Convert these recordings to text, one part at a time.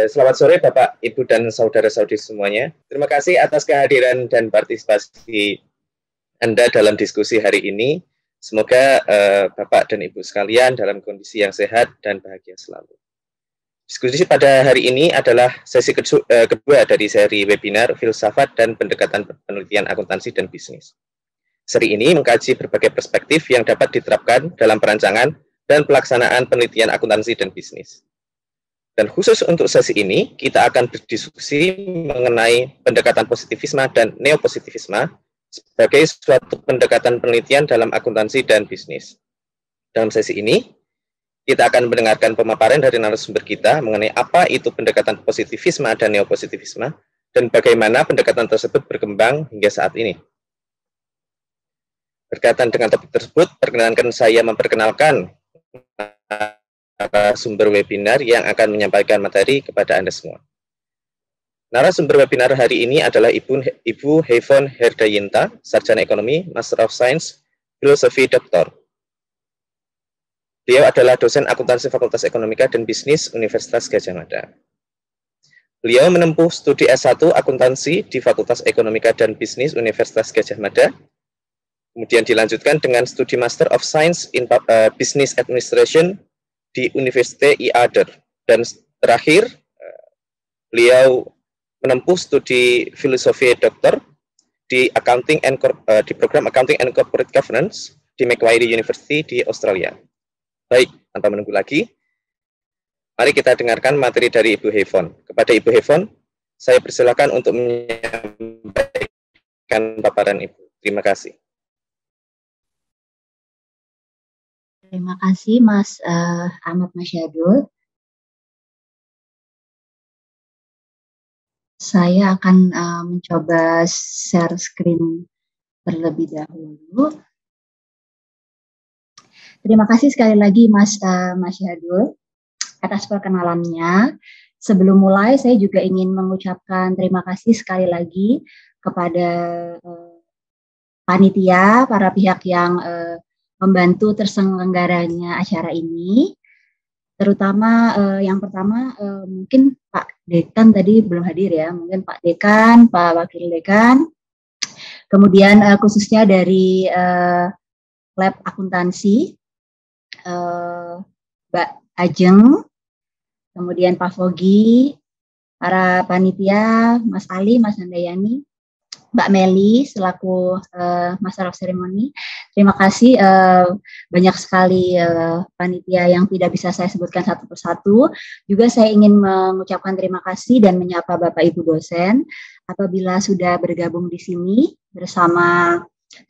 Selamat sore Bapak, Ibu, dan saudara-saudari semuanya. Terima kasih atas kehadiran dan partisipasi Anda dalam diskusi hari ini. Semoga Bapak dan Ibu sekalian dalam kondisi yang sehat dan bahagia selalu. Diskusi pada hari ini adalah sesi kedua dari seri webinar Filsafat dan Pendekatan Penelitian Akuntansi dan Bisnis. Seri ini mengkaji berbagai perspektif yang dapat diterapkan dalam perancangan dan pelaksanaan penelitian akuntansi dan bisnis. Dan khusus untuk sesi ini, kita akan berdiskusi mengenai pendekatan positivisme dan neopositivisme sebagai suatu pendekatan penelitian dalam akuntansi dan bisnis. Dalam sesi ini, kita akan mendengarkan pemaparan dari narasumber kita mengenai apa itu pendekatan positivisme dan neopositivisme, dan bagaimana pendekatan tersebut berkembang hingga saat ini. Berkaitan dengan topik tersebut, perkenankan saya memperkenalkan narasumber webinar yang akan menyampaikan materi kepada Anda semua. Narasumber webinar hari ini adalah Ibu Heifon Herdayinta, Sarjana Ekonomi, Master of Science, Filosofi Doktor. Beliau adalah dosen akuntansi Fakultas Ekonomika dan Bisnis Universitas Gadjah Mada. Beliau menempuh studi S1 akuntansi di Fakultas Ekonomika dan Bisnis Universitas Gadjah Mada. Kemudian dilanjutkan dengan studi Master of Science in Business Administration di Universitas IADER, dan terakhir beliau menempuh studi filosofi doktor di di program Accounting and Corporate Governance di Macquarie University di Australia. Baik, tanpa menunggu lagi, mari kita dengarkan materi dari Ibu Heifon. Kepada Ibu Heifon, saya persilakan untuk menyampaikan paparan Ibu. Terima kasih. Terima kasih Mas Ahmad Masyadul. Saya akan mencoba share screen terlebih dahulu. Terima kasih sekali lagi Mas Masyadul atas perkenalannya. Sebelum mulai, saya juga ingin mengucapkan terima kasih sekali lagi kepada panitia, para pihak yang membantu terselenggaranya acara ini, terutama yang pertama mungkin Pak Dekan tadi belum hadir ya, mungkin Pak Dekan, Pak Wakil Dekan, kemudian khususnya dari Lab Akuntansi, Mbak Ajeng, kemudian Pak Fogi, para panitia, Mas Ali, Mas Handayani, Mbak Meli selaku Master of Ceremony. Terima kasih banyak sekali panitia yang tidak bisa saya sebutkan satu persatu. Juga saya ingin mengucapkan terima kasih dan menyapa Bapak Ibu dosen apabila sudah bergabung di sini bersama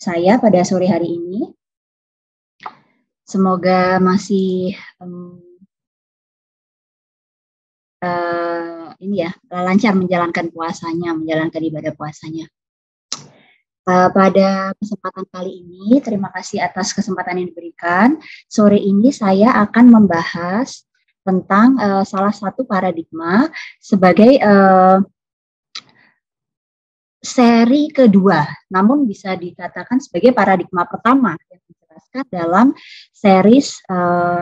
saya pada sore hari ini. Semoga masih lancar menjalankan puasanya, menjalankan ibadah puasanya. Pada kesempatan kali ini, terima kasih atas kesempatan yang diberikan. Sore ini saya akan membahas tentang salah satu paradigma sebagai seri kedua, namun bisa dikatakan sebagai paradigma pertama yang dijelaskan dalam series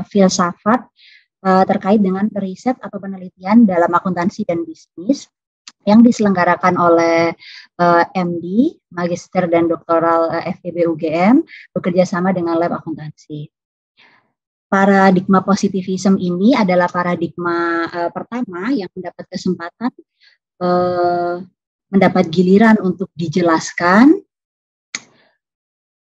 filsafat terkait dengan riset atau penelitian dalam akuntansi dan bisnis yang diselenggarakan oleh MD, Magister dan Doktoral FEB UGM bekerja sama dengan Lab Akuntansi. Paradigma positivisme ini adalah paradigma pertama yang mendapat kesempatan mendapat giliran untuk dijelaskan.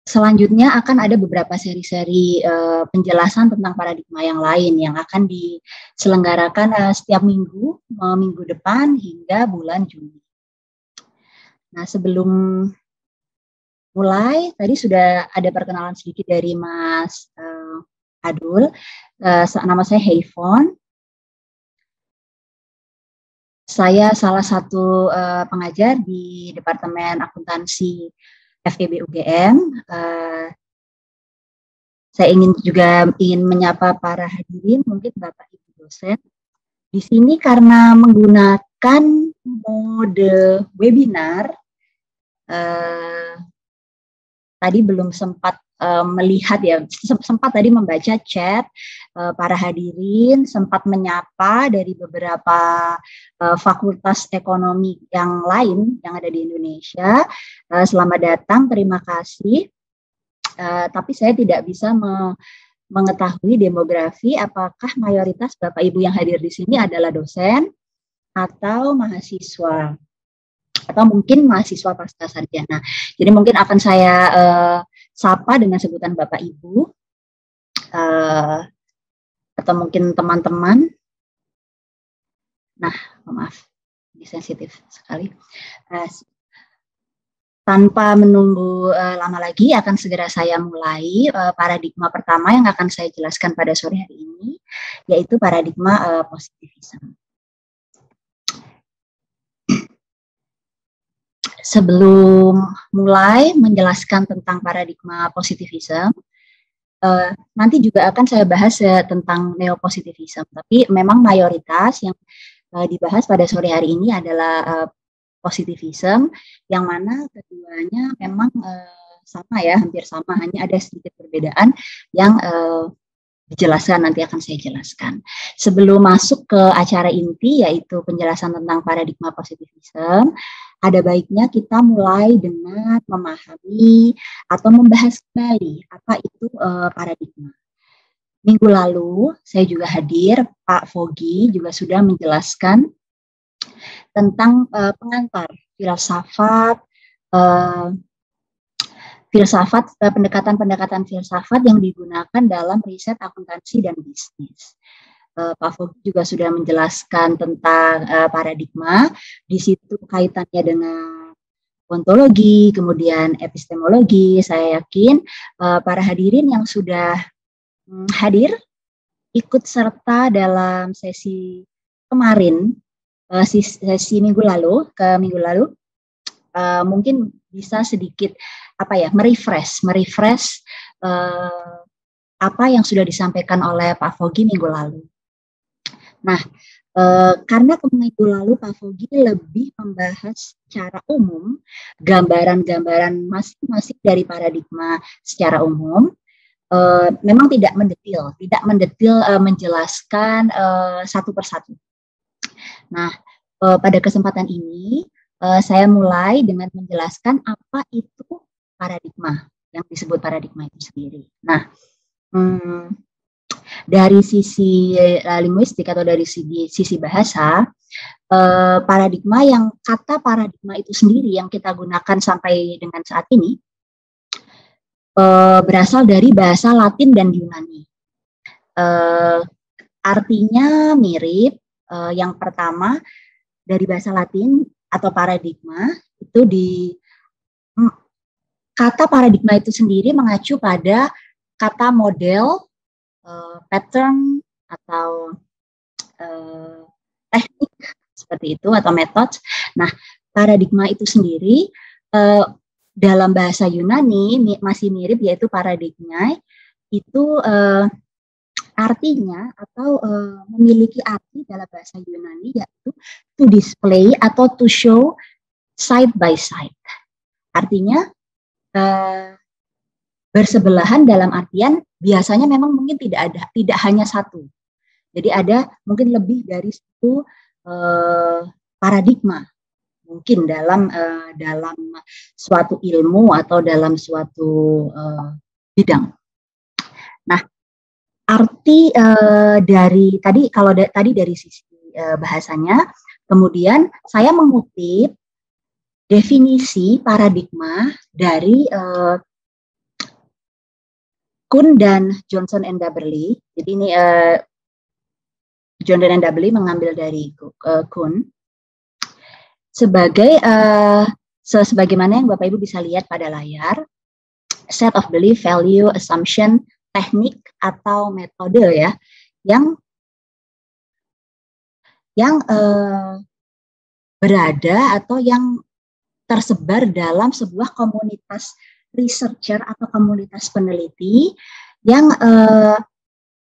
Selanjutnya akan ada beberapa seri-seri penjelasan tentang paradigma yang lain yang akan diselenggarakan setiap minggu depan hingga bulan Juni. Nah, sebelum mulai, tadi sudah ada perkenalan sedikit dari Mas Adul. Nama saya Heifon. Saya salah satu pengajar di Departemen Akuntansi FEB UGM. Saya ingin menyapa para hadirin, mungkin Bapak Ibu dosen. Di sini karena menggunakan mode webinar, tadi belum sempat melihat ya, sempat tadi membaca chat para hadirin, sempat menyapa dari beberapa fakultas ekonomi yang lain yang ada di Indonesia. Selamat datang, terima kasih. Tapi saya tidak bisa mengetahui demografi apakah mayoritas Bapak Ibu yang hadir di sini adalah dosen atau mahasiswa, atau mungkin mahasiswa pasca sarjana. Jadi mungkin akan saya sapa dengan sebutan Bapak Ibu, atau mungkin teman-teman. Nah, maaf, ini sensitif sekali. Tanpa menunggu lama lagi, akan segera saya mulai paradigma pertama yang akan saya jelaskan pada sore hari ini, yaitu paradigma positivisme. Sebelum mulai menjelaskan tentang paradigma positivisme, nanti juga akan saya bahas tentang neopositivisme. Tapi memang mayoritas yang dibahas pada sore hari ini adalah positivisme, yang mana keduanya memang sama ya, hampir sama, hanya ada sedikit perbedaan yang dijelaskan, nanti akan saya jelaskan. Sebelum masuk ke acara inti, yaitu penjelasan tentang paradigma positivisme, ada baiknya kita mulai dengan memahami atau membahas kembali apa itu paradigma. Minggu lalu saya juga hadir, Pak Fogi juga sudah menjelaskan tentang pengantar filsafat, pendekatan-pendekatan filsafat yang digunakan dalam riset akuntansi dan bisnis. Pak Fogi juga sudah menjelaskan tentang paradigma, di situ kaitannya dengan ontologi, kemudian epistemologi. Saya yakin para hadirin yang sudah hadir, ikut serta dalam sesi kemarin, sesi minggu lalu, mungkin bisa sedikit merefresh apa yang sudah disampaikan oleh Pak Fogi minggu lalu. Nah, karena minggu lalu Pak Fogi lebih membahas secara umum gambaran-gambaran masing-masing dari paradigma secara umum, memang tidak mendetil menjelaskan satu persatu. Nah, pada kesempatan ini saya mulai dengan menjelaskan apa itu paradigma, yang disebut paradigma itu sendiri. Nah, dari sisi linguistik atau dari sisi bahasa, kata paradigma itu sendiri yang kita gunakan sampai dengan saat ini berasal dari bahasa Latin dan Yunani. Artinya mirip. Yang pertama, dari bahasa Latin atau paradigma itu kata paradigma itu sendiri mengacu pada kata model, pattern atau teknik seperti itu, atau metode. Nah, paradigma itu sendiri dalam bahasa Yunani masih mirip, yaitu paradigma itu artinya atau memiliki arti dalam bahasa Yunani, yaitu to display atau to show side by side. Artinya bersebelahan dalam artian biasanya memang mungkin tidak hanya satu. Jadi ada mungkin lebih dari satu paradigma mungkin dalam suatu ilmu atau dalam suatu bidang. Nah, arti dari dari sisi bahasanya, kemudian saya mengutip definisi paradigma dari Kuhn dan Johnson and Daberly. Jadi ini Johnson and Daberly mengambil dari Kuhn sebagai sebagaimana yang Bapak Ibu bisa lihat pada layar, set of belief, value, assumption, teknik atau metode ya, yang berada atau yang tersebar dalam sebuah komunitas researcher atau komunitas peneliti yang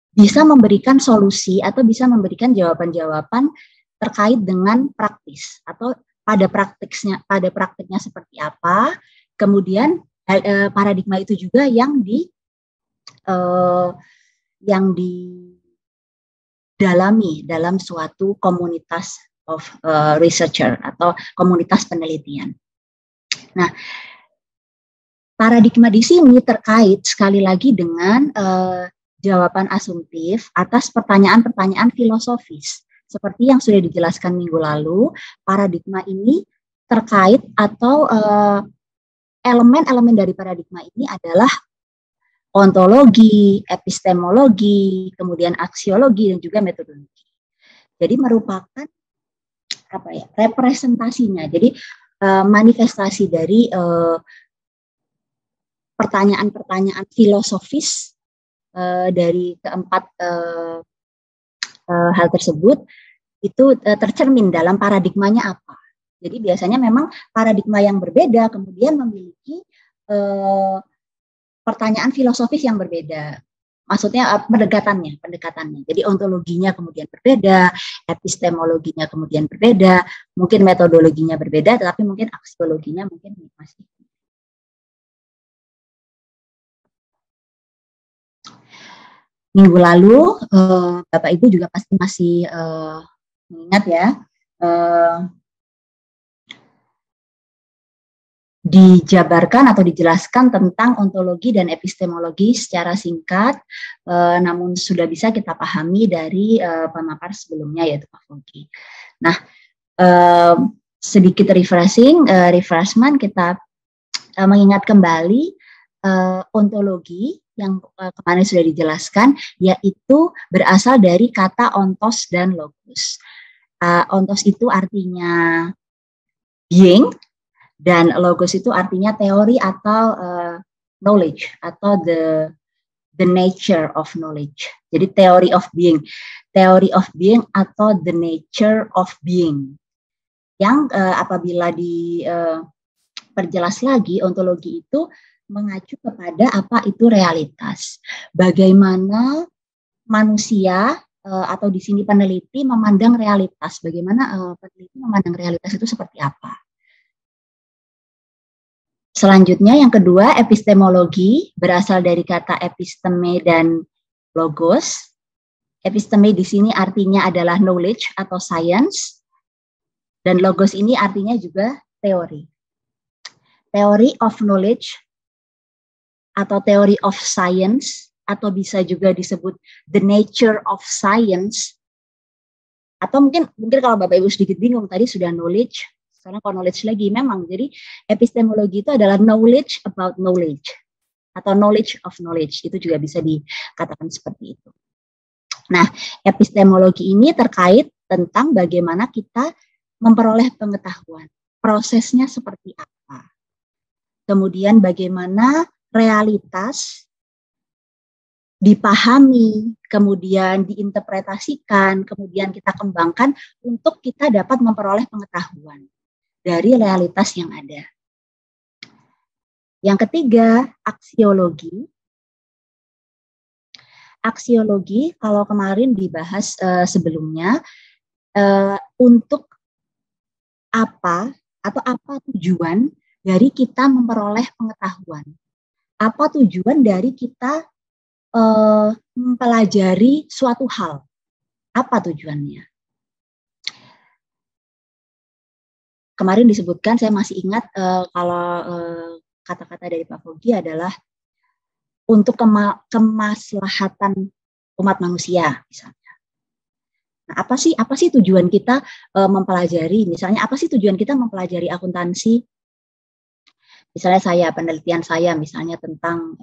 bisa memberikan solusi atau bisa memberikan jawaban-jawaban terkait dengan praktis atau pada praktiknya seperti apa, kemudian paradigma itu juga yang didalami dalam suatu komunitas of researcher atau komunitas penelitian. Nah, paradigma di sini terkait sekali lagi dengan jawaban asumtif atas pertanyaan-pertanyaan filosofis. Seperti yang sudah dijelaskan minggu lalu, paradigma ini terkait atau elemen-elemen dari paradigma ini adalah ontologi, epistemologi, kemudian aksiologi, dan juga metodologi. Jadi merupakan representasinya. Jadi manifestasi dari pertanyaan-pertanyaan filosofis dari keempat hal tersebut itu tercermin dalam paradigmanya apa. Jadi biasanya memang paradigma yang berbeda kemudian memiliki pertanyaan filosofis yang berbeda. Maksudnya pendekatannya. Jadi ontologinya kemudian berbeda, epistemologinya kemudian berbeda, mungkin metodologinya berbeda, tetapi mungkin aksiologinya mungkin masih. Minggu lalu, Bapak Ibu juga pasti masih mengingat ya, dijabarkan atau dijelaskan tentang ontologi dan epistemologi secara singkat, namun sudah bisa kita pahami dari pemapar sebelumnya yaitu Pak Fogi. Nah, sedikit refreshment kita mengingat kembali ontologi yang kemarin sudah dijelaskan, yaitu berasal dari kata ontos dan logos. Ontos itu artinya being, dan logos itu artinya teori atau knowledge, atau the nature of knowledge. Jadi theory of being atau the nature of being. Yang apabila diperjelas lagi, ontologi itu mengacu kepada apa itu realitas. Bagaimana manusia atau di sini peneliti memandang realitas. Bagaimana peneliti memandang realitas itu seperti apa. Selanjutnya yang kedua, epistemologi berasal dari kata episteme dan logos. Episteme di sini artinya adalah knowledge atau science, dan logos ini artinya juga teori. Theory of knowledge atau theory of science, atau bisa juga disebut the nature of science, atau mungkin kalau Bapak Ibu sedikit bingung, tadi sudah knowledge, sekarang kalau knowledge lagi, memang jadi epistemologi itu adalah knowledge about knowledge, atau knowledge of knowledge, itu juga bisa dikatakan seperti itu. Nah, epistemologi ini terkait tentang bagaimana kita memperoleh pengetahuan, prosesnya seperti apa, kemudian bagaimana realitas dipahami, kemudian diinterpretasikan, kemudian kita kembangkan untuk kita dapat memperoleh pengetahuan dari realitas yang ada. Yang ketiga, aksiologi. Aksiologi, kalau kemarin dibahas sebelumnya, untuk apa atau apa tujuan dari kita memperoleh pengetahuan. Apa tujuan dari kita mempelajari suatu hal? Apa tujuannya? Kemarin disebutkan, saya masih ingat kalau kata-kata dari Pak Fogi adalah untuk kemaslahatan umat manusia, misalnya. Nah, apa sih tujuan kita mempelajari? Misalnya, apa sih tujuan kita mempelajari akuntansi? Misalnya penelitian saya misalnya tentang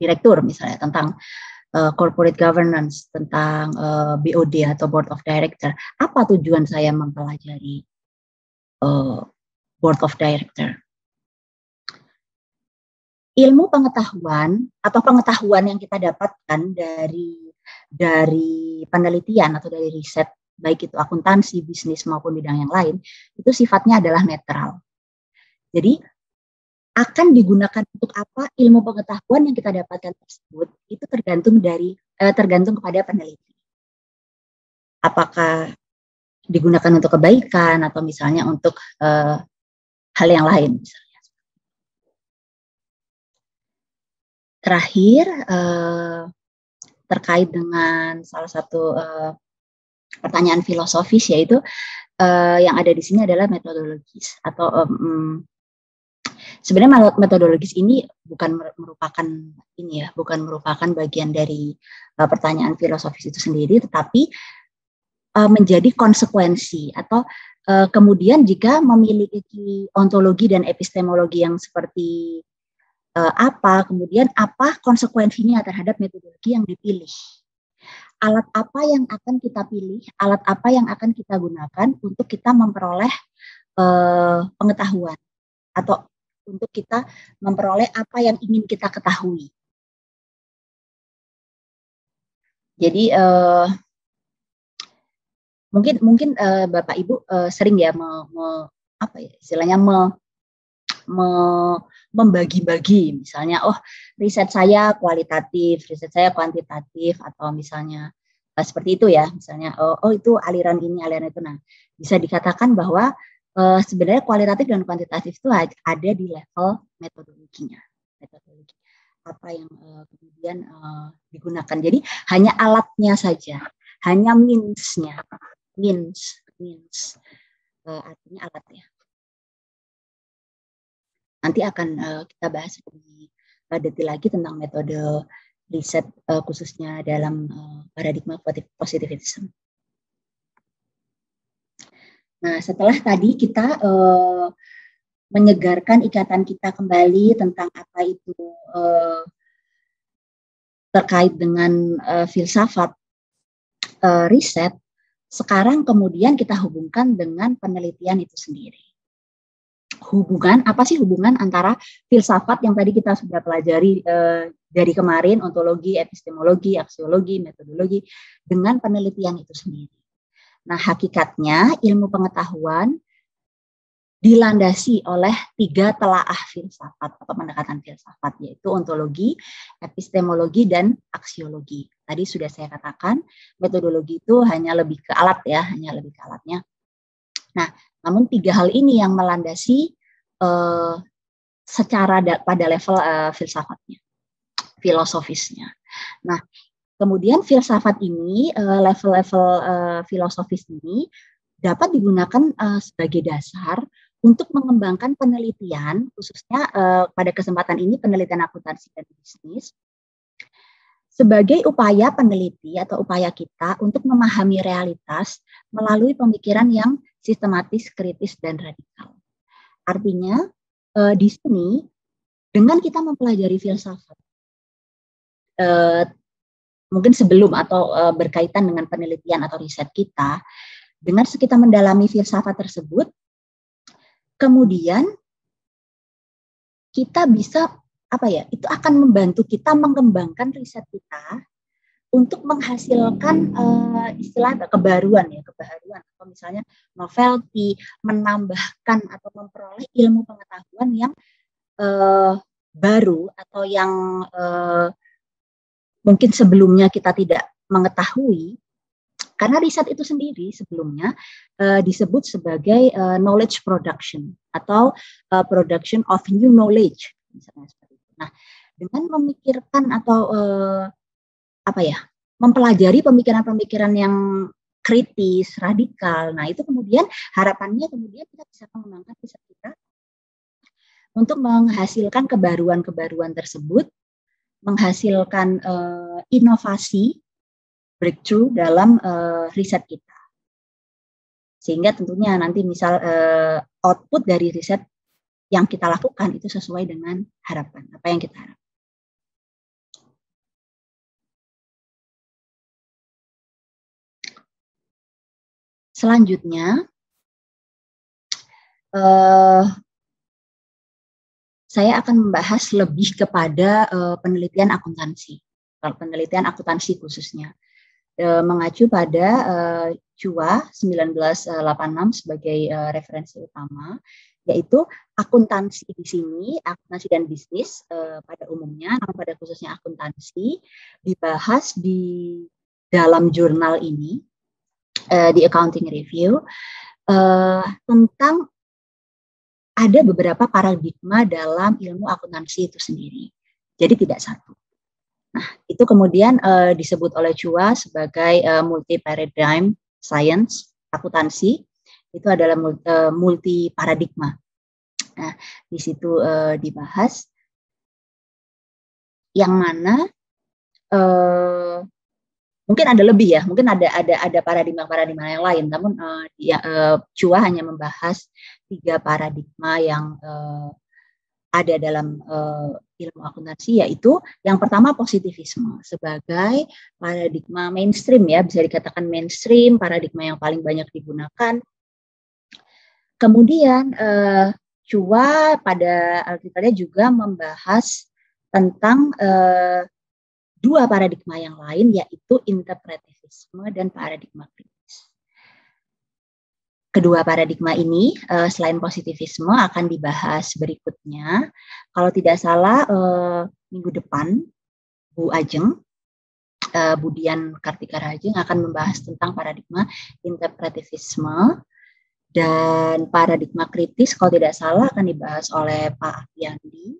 direktur, misalnya tentang corporate governance, tentang BOD atau Board of Director. Apa tujuan saya mempelajari Board of Director? Ilmu pengetahuan atau pengetahuan yang kita dapatkan dari penelitian atau dari riset, baik itu akuntansi, bisnis maupun bidang yang lain, itu sifatnya adalah netral. Jadi akan digunakan untuk apa ilmu pengetahuan yang kita dapatkan tersebut itu tergantung kepada peneliti. Apakah digunakan untuk kebaikan atau misalnya untuk hal yang lain misalnya. terakhir terkait dengan salah satu pertanyaan filosofis, yaitu yang ada di sini adalah metodologis atau sebenarnya metodologis ini bukan merupakan bagian dari pertanyaan filosofis itu sendiri, tetapi menjadi konsekuensi atau kemudian jika memiliki ontologi dan epistemologi yang seperti kemudian apa konsekuensinya terhadap metodologi yang dipilih. Alat apa yang akan kita pilih, alat apa yang akan kita gunakan untuk kita memperoleh pengetahuan atau untuk kita memperoleh apa yang ingin kita ketahui. Jadi mungkin Bapak Ibu sering ya membagi-bagi, misalnya riset saya kualitatif, riset saya kuantitatif, atau misalnya seperti itu ya, misalnya itu aliran ini, aliran itu. Nah, bisa dikatakan bahwa sebenarnya kualitatif dan kuantitatif itu ada di level metodologinya, metodologi apa yang kemudian digunakan. Jadi hanya alatnya saja, hanya means-nya, artinya alat ya. Nanti akan kita bahas lebih detail lagi tentang metode riset khususnya dalam paradigma positivism. Nah, setelah tadi kita menyegarkan ikatan kita kembali tentang apa itu terkait dengan filsafat riset, sekarang kemudian kita hubungkan dengan penelitian itu sendiri. Apa sih hubungan antara filsafat yang tadi kita sudah pelajari dari kemarin, ontologi, epistemologi, aksiologi, metodologi, dengan penelitian itu sendiri. Nah, hakikatnya ilmu pengetahuan dilandasi oleh 3 telaah filsafat atau pendekatan filsafat, yaitu ontologi, epistemologi, dan aksiologi. Tadi sudah saya katakan, metodologi itu hanya lebih ke alat ya, hanya lebih ke alatnya. Nah, namun 3 hal ini yang melandasi secara pada level filsafatnya, filosofisnya. Nah, kemudian filsafat ini, level-level filosofis ini dapat digunakan sebagai dasar untuk mengembangkan penelitian, khususnya pada kesempatan ini penelitian akuntansi dan bisnis, sebagai upaya peneliti atau upaya kita untuk memahami realitas melalui pemikiran yang sistematis, kritis, dan radikal. Artinya, di sini, dengan kita mempelajari filsafat, mungkin sebelum atau berkaitan dengan penelitian atau riset kita, dengan kita mendalami filsafat tersebut, kemudian kita bisa itu akan membantu kita mengembangkan riset kita untuk menghasilkan istilah kebaruan atau misalnya novelty, menambahkan atau memperoleh ilmu pengetahuan yang baru atau yang mungkin sebelumnya kita tidak mengetahui. Karena riset itu sendiri sebelumnya disebut sebagai knowledge production atau production of new knowledge, misalnya seperti itu. Nah, dengan memikirkan atau mempelajari pemikiran-pemikiran yang kritis, radikal, nah itu kemudian harapannya kemudian kita bisa mengembangkan riset kita untuk menghasilkan kebaruan-kebaruan tersebut, menghasilkan inovasi, breakthrough dalam riset kita. Sehingga tentunya nanti misal output dari riset yang kita lakukan itu sesuai dengan harapan, apa yang kita harapkan. Selanjutnya, saya akan membahas lebih kepada penelitian akuntansi. Penelitian akuntansi khususnya. Mengacu pada CUA 1986 sebagai referensi utama, yaitu akuntansi di sini, akuntansi dan bisnis pada umumnya, namun pada khususnya akuntansi, dibahas di dalam jurnal ini, di Accounting Review, tentang ada beberapa paradigma dalam ilmu akuntansi itu sendiri. Jadi tidak satu. Nah, itu kemudian disebut oleh Chua sebagai multi paradigm science, akuntansi. Itu adalah multi paradigma. Nah, di situ dibahas yang mana mungkin ada lebih ya, mungkin ada paradigma yang lain, namun Chua hanya membahas 3 paradigma yang ada dalam ilmu akuntansi, yaitu yang pertama positivisme sebagai paradigma mainstream ya, bisa dikatakan mainstream, paradigma yang paling banyak digunakan. Kemudian Chua pada artikelnya juga membahas tentang 2 paradigma yang lain, yaitu interpretivisme dan paradigma kritis. Kedua paradigma ini selain positivisme akan dibahas berikutnya. Kalau tidak salah minggu depan Bu Ajeng, Bu Dian Kartika Rajeng akan membahas tentang paradigma interpretivisme, dan paradigma kritis kalau tidak salah akan dibahas oleh Pak Afiandi.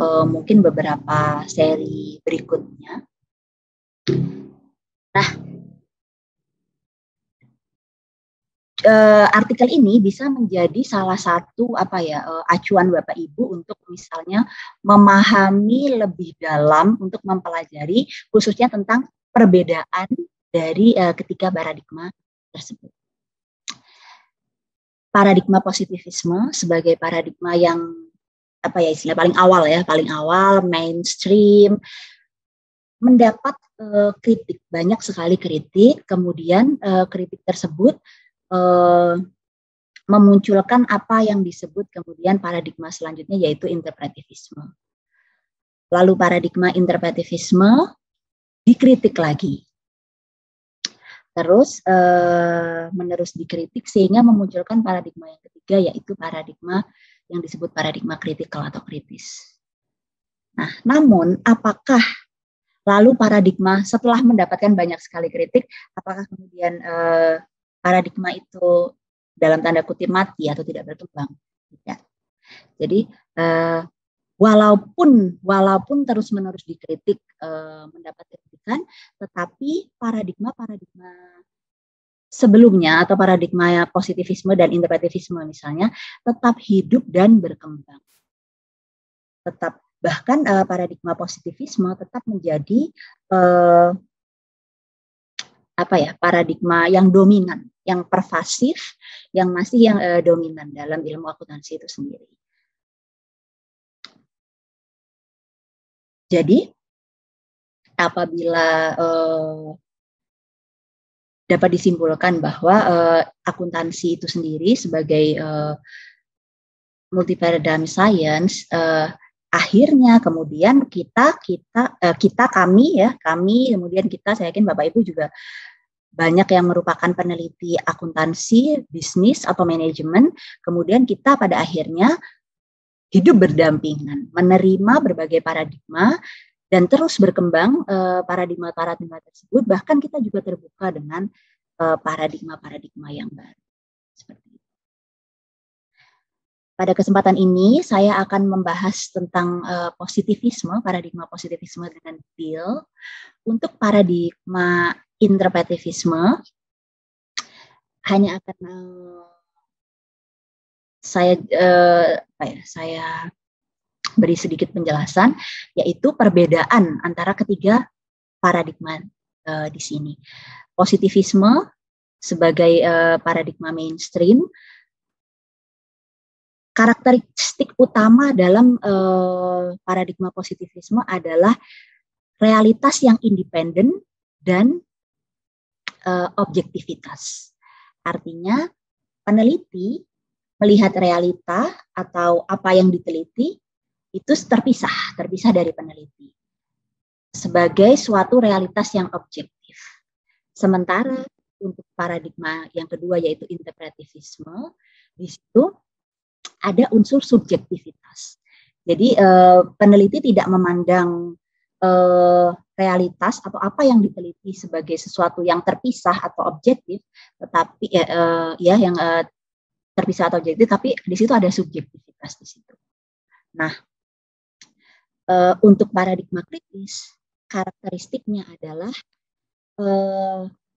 Mungkin beberapa seri berikutnya. Nah, artikel ini bisa menjadi salah satu acuan Bapak Ibu untuk misalnya memahami lebih dalam untuk mempelajari khususnya tentang perbedaan dari ketiga paradigma tersebut. Paradigma positivisme sebagai paradigma yang istilah paling awal mainstream, mendapat kritik, banyak sekali kritik, kemudian kritik tersebut memunculkan apa yang disebut kemudian paradigma selanjutnya, yaitu interpretivisme. Lalu paradigma interpretivisme dikritik lagi, terus menerus dikritik sehingga memunculkan paradigma yang ketiga, yaitu paradigma yang disebut paradigma kritikal atau kritis. Nah, namun apakah lalu paradigma setelah mendapatkan banyak sekali kritik, apakah kemudian paradigma itu dalam tanda kutip mati atau tidak berkembang? Tidak. Jadi walaupun terus-menerus dikritik, mendapat kritikan, tetapi paradigma sebelumnya atau paradigma positivisme dan interpretivisme misalnya tetap hidup dan berkembang. Bahkan paradigma positivisme tetap menjadi paradigma yang dominan, yang pervasif, yang masih dominan dalam ilmu akuntansi itu sendiri. Jadi apabila dapat disimpulkan bahwa akuntansi itu sendiri sebagai multi paradigm science, akhirnya kemudian kami kemudian kita, saya yakin Bapak Ibu juga banyak yang merupakan peneliti akuntansi, bisnis atau manajemen, kemudian kita pada akhirnya hidup berdampingan, menerima berbagai paradigma dan terus berkembang paradigma tersebut, bahkan kita juga terbuka dengan paradigma yang baru. Seperti itu. Pada kesempatan ini saya akan membahas tentang paradigma positivisme dengan detail. Untuk paradigma interpretivisme hanya akan saya beri sedikit penjelasan, yaitu perbedaan antara ketiga paradigma di sini. Positivisme sebagai paradigma mainstream, karakteristik utama dalam paradigma positivisme adalah realitas yang independen dan objektivitas. Artinya peneliti melihat realita atau apa yang diteliti itu terpisah dari peneliti sebagai suatu realitas yang objektif. Sementara untuk paradigma yang kedua yaitu interpretivisme, di situ ada unsur subjektivitas. Jadi peneliti tidak memandang realitas atau apa yang diteliti sebagai sesuatu yang terpisah atau objektif, tetapi yang terpisah atau objektif, tapi di situ ada subjektivitas di situ. Nah, untuk paradigma kritis, karakteristiknya adalah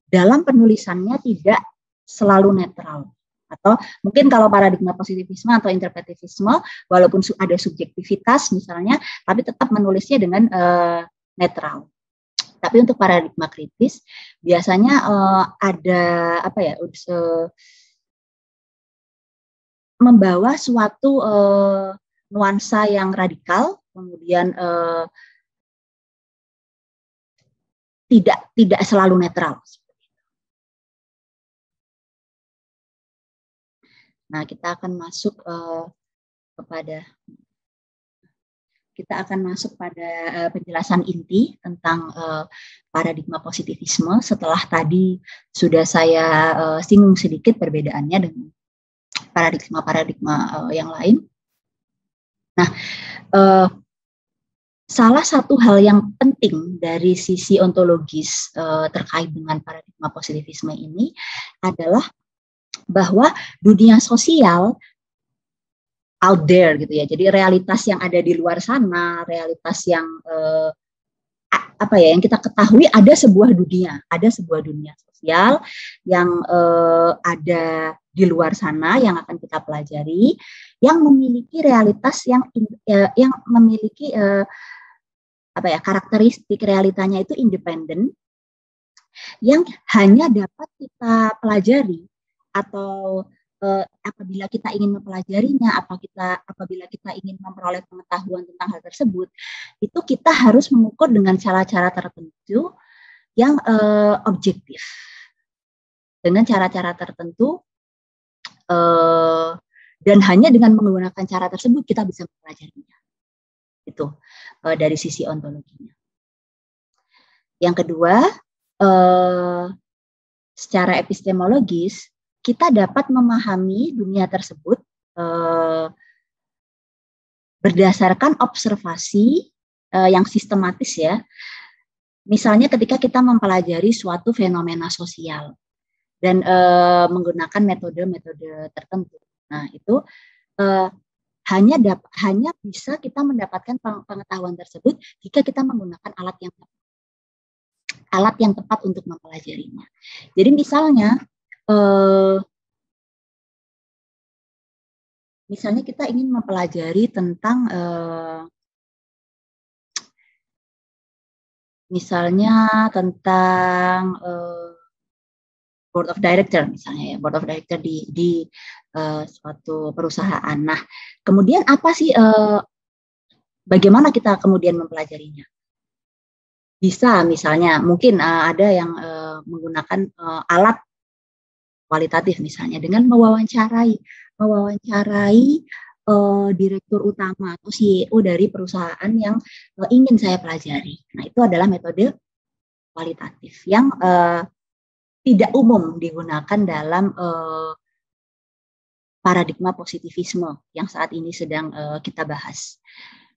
dalam penulisannya tidak selalu netral. Atau mungkin kalau paradigma positivisme atau interpretivisme, walaupun ada subjektivitas misalnya, tapi tetap menulisnya dengan netral. Tapi untuk paradigma kritis biasanya ada apa ya, membawa suatu nuansa yang radikal, kemudian tidak selalu netral. Nah, kita akan masuk pada penjelasan inti tentang paradigma positivisme. Setelah tadi sudah saya singgung sedikit perbedaannya dengan paradigma yang lain. Nah, salah satu hal yang penting dari sisi ontologis terkait dengan paradigma positivisme ini adalah bahwa dunia sosial out there gitu ya. Jadi realitas yang ada di luar sana, realitas yang yang kita ketahui ada sebuah dunia sosial yang ada di luar sana yang akan kita pelajari, yang memiliki realitas yang memiliki karakteristik realitanya itu independen, yang hanya dapat kita pelajari atau apabila kita ingin mempelajarinya, apabila kita ingin memperoleh pengetahuan tentang hal tersebut, itu kita harus mengukur dengan cara-cara tertentu yang objektif. Dengan cara-cara tertentu dan hanya dengan menggunakan cara tersebut kita bisa mempelajarinya. Itu dari sisi ontologinya. Yang kedua, secara epistemologis kita dapat memahami dunia tersebut berdasarkan observasi yang sistematis ya. Misalnya ketika kita mempelajari suatu fenomena sosial dan menggunakan metode-metode tertentu. Nah, itu hanya bisa kita mendapatkan pengetahuan tersebut jika kita menggunakan alat yang tepat untuk mempelajarinya. Jadi misalnya kita ingin mempelajari tentang board of director misalnya ya, board of director di suatu perusahaan. Nah, kemudian apa sih bagaimana kita kemudian mempelajarinya? Bisa misalnya mungkin ada yang menggunakan alat kualitatif misalnya dengan mewawancarai direktur utama atau CEO dari perusahaan yang ingin saya pelajari. Nah, itu adalah metode kualitatif yang tidak umum digunakan dalam paradigma positivisme yang saat ini sedang kita bahas.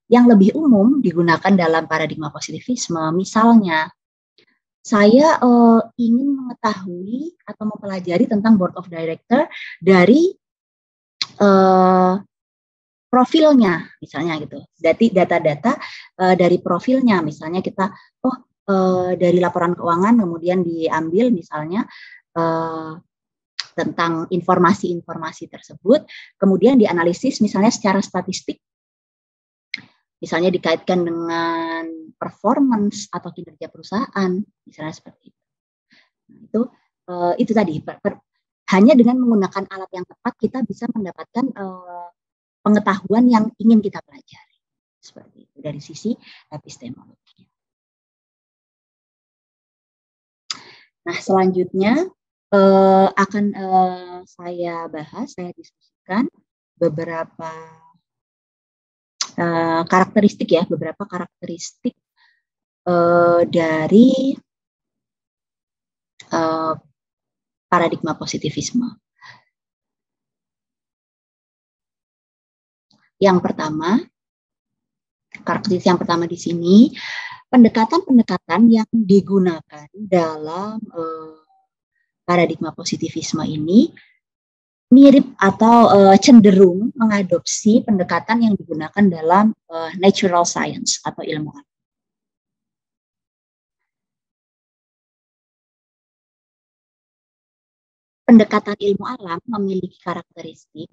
Yang lebih umum digunakan dalam paradigma positivisme, misalnya saya ingin mengetahui atau mempelajari tentang board of director dari profilnya, misalnya gitu. Data-data dari profilnya, misalnya kita, dari laporan keuangan kemudian diambil misalnya tentang informasi-informasi tersebut, kemudian dianalisis misalnya secara statistik, misalnya dikaitkan dengan performance atau kinerja perusahaan, misalnya seperti itu. Nah, itu tadi, hanya dengan menggunakan alat yang tepat kita bisa mendapatkan pengetahuan yang ingin kita pelajari. Seperti itu dari sisi epistemologi. Nah, selanjutnya akan saya diskusikan beberapa karakteristik dari paradigma positivisme. Yang pertama, karakteristik yang pertama di sini, pendekatan-pendekatan yang digunakan dalam paradigma positivisme ini mirip atau cenderung mengadopsi pendekatan yang digunakan dalam natural science atau ilmu alam. Pendekatan ilmu alam memiliki karakteristik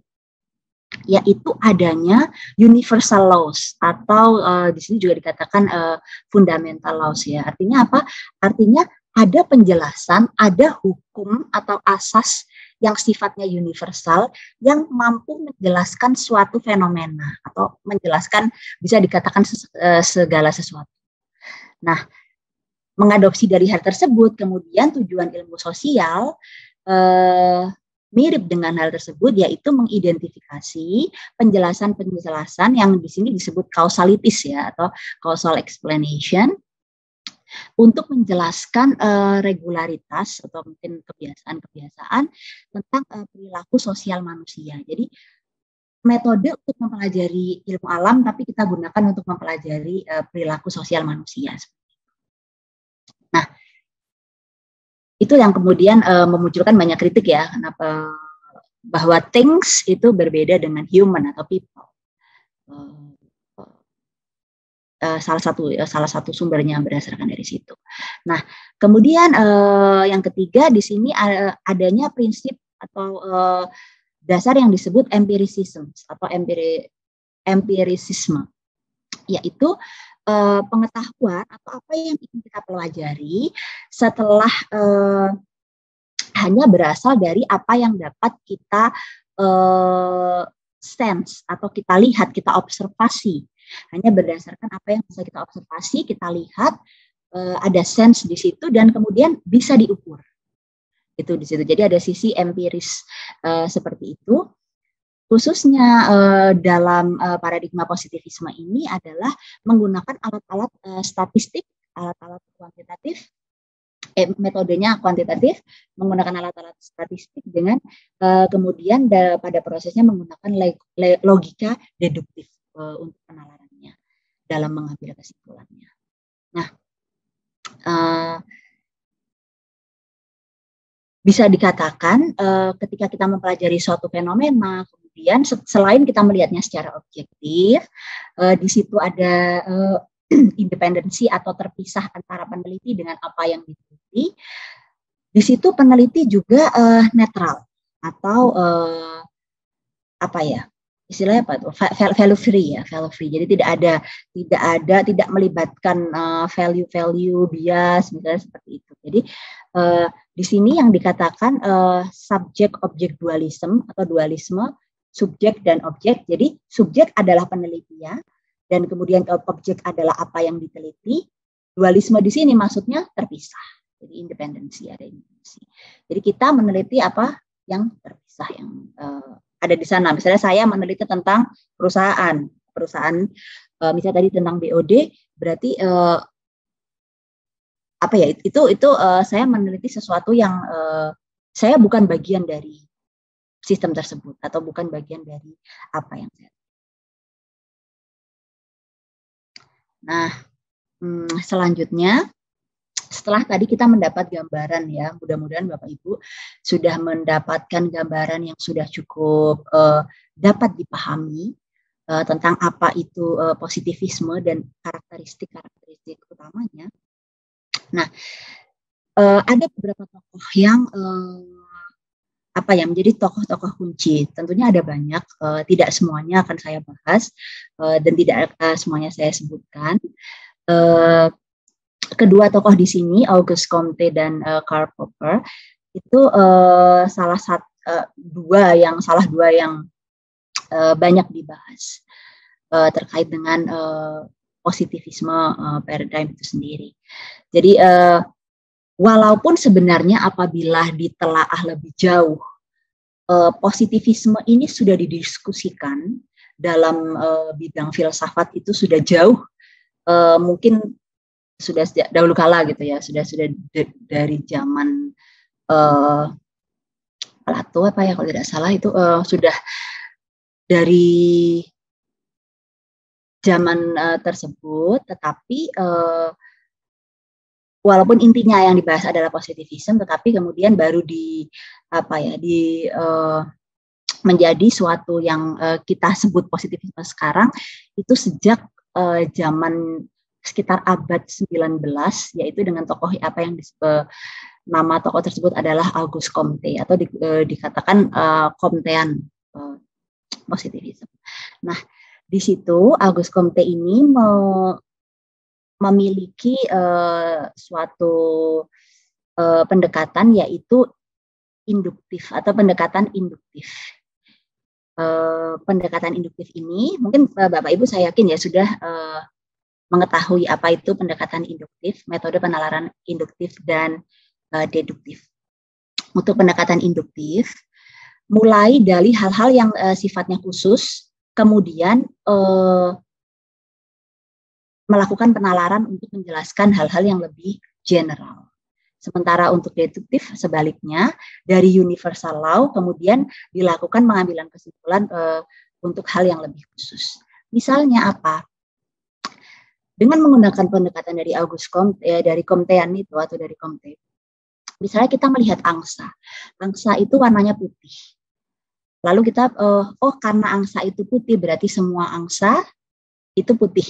yaitu adanya universal laws atau di sini juga dikatakan fundamental laws ya. Artinya apa? Artinya ada penjelasan, ada hukum atau asas yang sifatnya universal yang mampu menjelaskan suatu fenomena atau menjelaskan bisa dikatakan segala sesuatu. Nah, mengadopsi dari hal tersebut, kemudian tujuan ilmu sosial mirip dengan hal tersebut, yaitu mengidentifikasi penjelasan-penjelasan yang di sini disebut kausalitis ya, atau causal explanation, untuk menjelaskan regularitas atau mungkin kebiasaan-kebiasaan tentang perilaku sosial manusia. Jadi metode untuk mempelajari ilmu alam, tapi kita gunakan untuk mempelajari perilaku sosial manusia. Nah, itu yang kemudian memunculkan banyak kritik ya, kenapa bahwa things itu berbeda dengan human atau people. Salah satu sumbernya berdasarkan dari situ. Nah, kemudian yang ketiga di sini adanya prinsip atau dasar yang disebut empiricism atau empirisisme, yaitu pengetahuan atau apa yang ingin kita pelajari setelah hanya berasal dari apa yang dapat kita sense atau kita lihat, kita observasi. Hanya berdasarkan apa yang bisa kita observasi, kita lihat, ada sense di situ dan kemudian bisa diukur. Itu di situ. Jadi ada sisi empiris seperti itu. Khususnya dalam paradigma positivisme ini adalah menggunakan alat-alat statistik, alat-alat kuantitatif, metodenya kuantitatif, menggunakan alat-alat statistik dengan kemudian pada prosesnya menggunakan logika deduktif untuk penalarannya dalam mengambil kesimpulannya. Nah, bisa dikatakan ketika kita mempelajari suatu fenomena, kemudian selain kita melihatnya secara objektif, di situ ada independensi atau terpisah antara peneliti dengan apa yang diteliti. Di situ peneliti juga netral atau apa ya? Istilahnya apa tuh? Value free ya, value free. Jadi tidak melibatkan value bias misalnya seperti itu. Jadi di sini yang dikatakan subjek objek dualisme atau dualisme subjek dan objek. Jadi subjek adalah penelitian dan kemudian objek adalah apa yang diteliti. Dualisme di sini maksudnya terpisah. Jadi independensi, ada independensi. Jadi kita meneliti apa yang terpisah, yang ada di sana. Misalnya saya meneliti tentang perusahaan misalnya tadi tentang BOD, berarti apa ya? Itu saya meneliti sesuatu yang saya bukan bagian dari sistem tersebut atau bukan bagian dari apa yang saya. Nah, selanjutnya setelah tadi kita mendapat gambaran ya, mudah-mudahan Bapak Ibu sudah mendapatkan gambaran yang sudah cukup dapat dipahami tentang apa itu positivisme dan karakteristik utamanya. Nah, ada beberapa tokoh yang menjadi tokoh-tokoh kunci. Tentunya ada banyak, tidak semuanya akan saya bahas dan tidak semuanya saya sebutkan. Kedua tokoh di sini, Auguste Comte dan Karl Popper, itu salah dua yang banyak dibahas terkait dengan positivisme paradigm itu sendiri. Jadi walaupun sebenarnya apabila ditelaah lebih jauh, positivisme ini sudah didiskusikan dalam bidang filsafat itu sudah jauh, mungkin sudah sejak dahulu kala gitu ya, sudah dari zaman Plato apa ya kalau tidak salah itu sudah dari zaman tersebut, tetapi walaupun intinya yang dibahas adalah positivisme, tetapi kemudian baru menjadi suatu yang kita sebut positivisme sekarang itu sejak zaman sekitar abad 19, yaitu dengan tokoh apa yang disebut, nama tokoh tersebut adalah Auguste Comte, atau dikatakan Comtean positivisme. Nah, di situ Auguste Comte ini memiliki suatu pendekatan, yaitu induktif atau pendekatan induktif. Pendekatan induktif ini mungkin Bapak Ibu saya yakin ya sudah mengetahui apa itu pendekatan induktif, metode penalaran induktif dan deduktif. Untuk pendekatan induktif, mulai dari hal-hal yang sifatnya khusus, kemudian melakukan penalaran untuk menjelaskan hal-hal yang lebih general. Sementara untuk deduktif sebaliknya, dari universal law kemudian dilakukan pengambilan kesimpulan untuk hal yang lebih khusus. Misalnya apa? Dengan menggunakan pendekatan dari Auguste Comte, dari Comtean itu atau dari Comte, misalnya kita melihat angsa. Angsa itu warnanya putih. Lalu kita, karena angsa itu putih berarti semua angsa itu putih.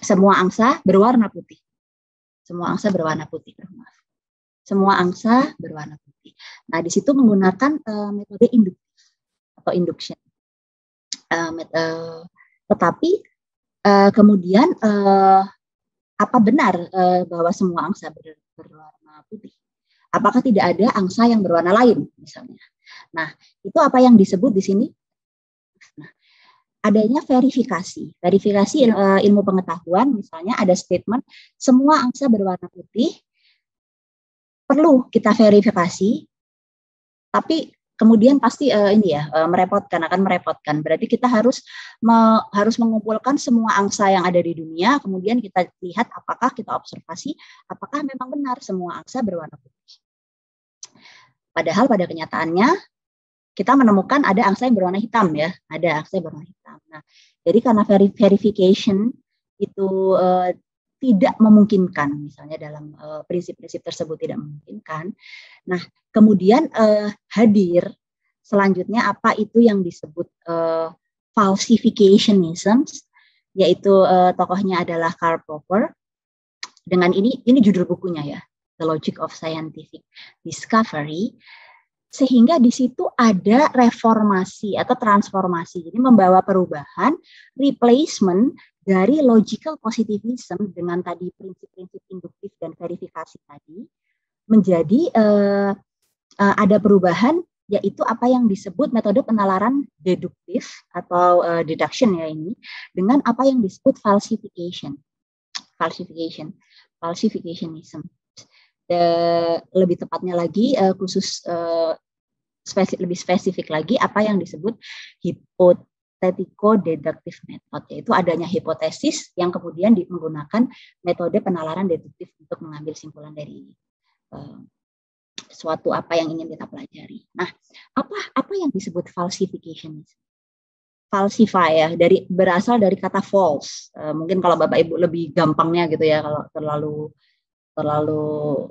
Semua angsa berwarna putih. Semua angsa berwarna putih. Semua angsa berwarna putih. Nah, di situ menggunakan metode induktif atau induction. Tetapi kemudian apa benar bahwa semua angsa berwarna putih? Apakah tidak ada angsa yang berwarna lain misalnya? Nah, itu apa yang disebut di sini? Nah, adanya verifikasi. Verifikasi ilmu pengetahuan, misalnya ada statement semua angsa berwarna putih, perlu kita verifikasi, tapi kemudian pasti merepotkan, akan merepotkan. Berarti kita harus mengumpulkan semua angsa yang ada di dunia, kemudian kita lihat apakah kita observasi, apakah memang benar semua angsa berwarna putih. Padahal pada kenyataannya kita menemukan ada angsa yang berwarna hitam ya, ada angsa yang berwarna hitam. Nah, jadi karena verification itu tidak memungkinkan, misalnya dalam prinsip-prinsip tersebut tidak memungkinkan. Nah, kemudian hadir selanjutnya apa itu yang disebut falsificationism, yaitu tokohnya adalah Karl Popper. Dengan ini judul bukunya ya, The Logic of Scientific Discovery. Sehingga di situ ada reformasi atau transformasi, jadi membawa perubahan, replacement dari logical positivism dengan tadi prinsip-prinsip induktif dan verifikasi tadi, menjadi ada perubahan, yaitu apa yang disebut metode penalaran deduktif atau deduction ya ini, dengan apa yang disebut falsificationism. Lebih tepatnya lagi khusus lebih spesifik lagi apa yang disebut hypothetico-deductive method, yaitu adanya hipotesis yang kemudian menggunakan metode penalaran deduktif untuk mengambil simpulan dari suatu apa yang ingin kita pelajari. Nah, apa yang disebut falsificationism? Falsify ya, berasal dari kata false. Mungkin kalau Bapak Ibu lebih gampangnya gitu ya, kalau terlalu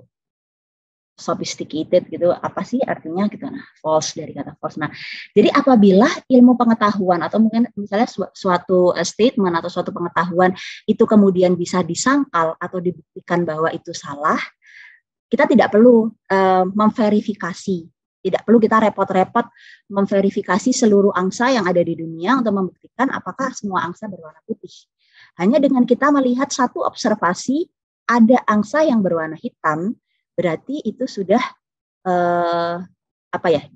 sophisticated gitu, apa sih artinya gitu. Nah, false dari kata false. Nah, jadi apabila ilmu pengetahuan atau mungkin misalnya suatu statement atau suatu pengetahuan itu kemudian bisa disangkal atau dibuktikan bahwa itu salah, kita tidak perlu memverifikasi, tidak perlu kita repot-repot memverifikasi seluruh angsa yang ada di dunia untuk membuktikan apakah semua angsa berwarna putih. Hanya dengan kita melihat satu observasi ada angsa yang berwarna hitam, berarti itu sudah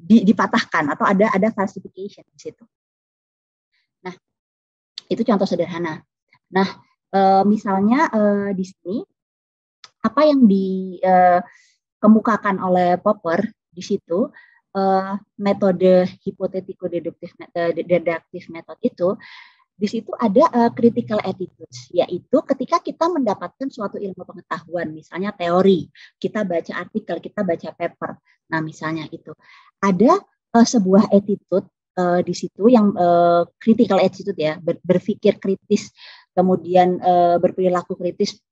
dipatahkan atau ada falsification di situ. Nah, itu contoh sederhana. Nah, misalnya di sini apa yang dikemukakan oleh Popper di situ, metode hypothetico-deductive method itu, di situ ada critical attitudes, yaitu ketika kita mendapatkan suatu ilmu pengetahuan, misalnya teori, kita baca artikel, kita baca paper. Nah, misalnya itu ada sebuah attitude di situ yang critical attitude ya, berpikir kritis, kemudian berperilaku kritis.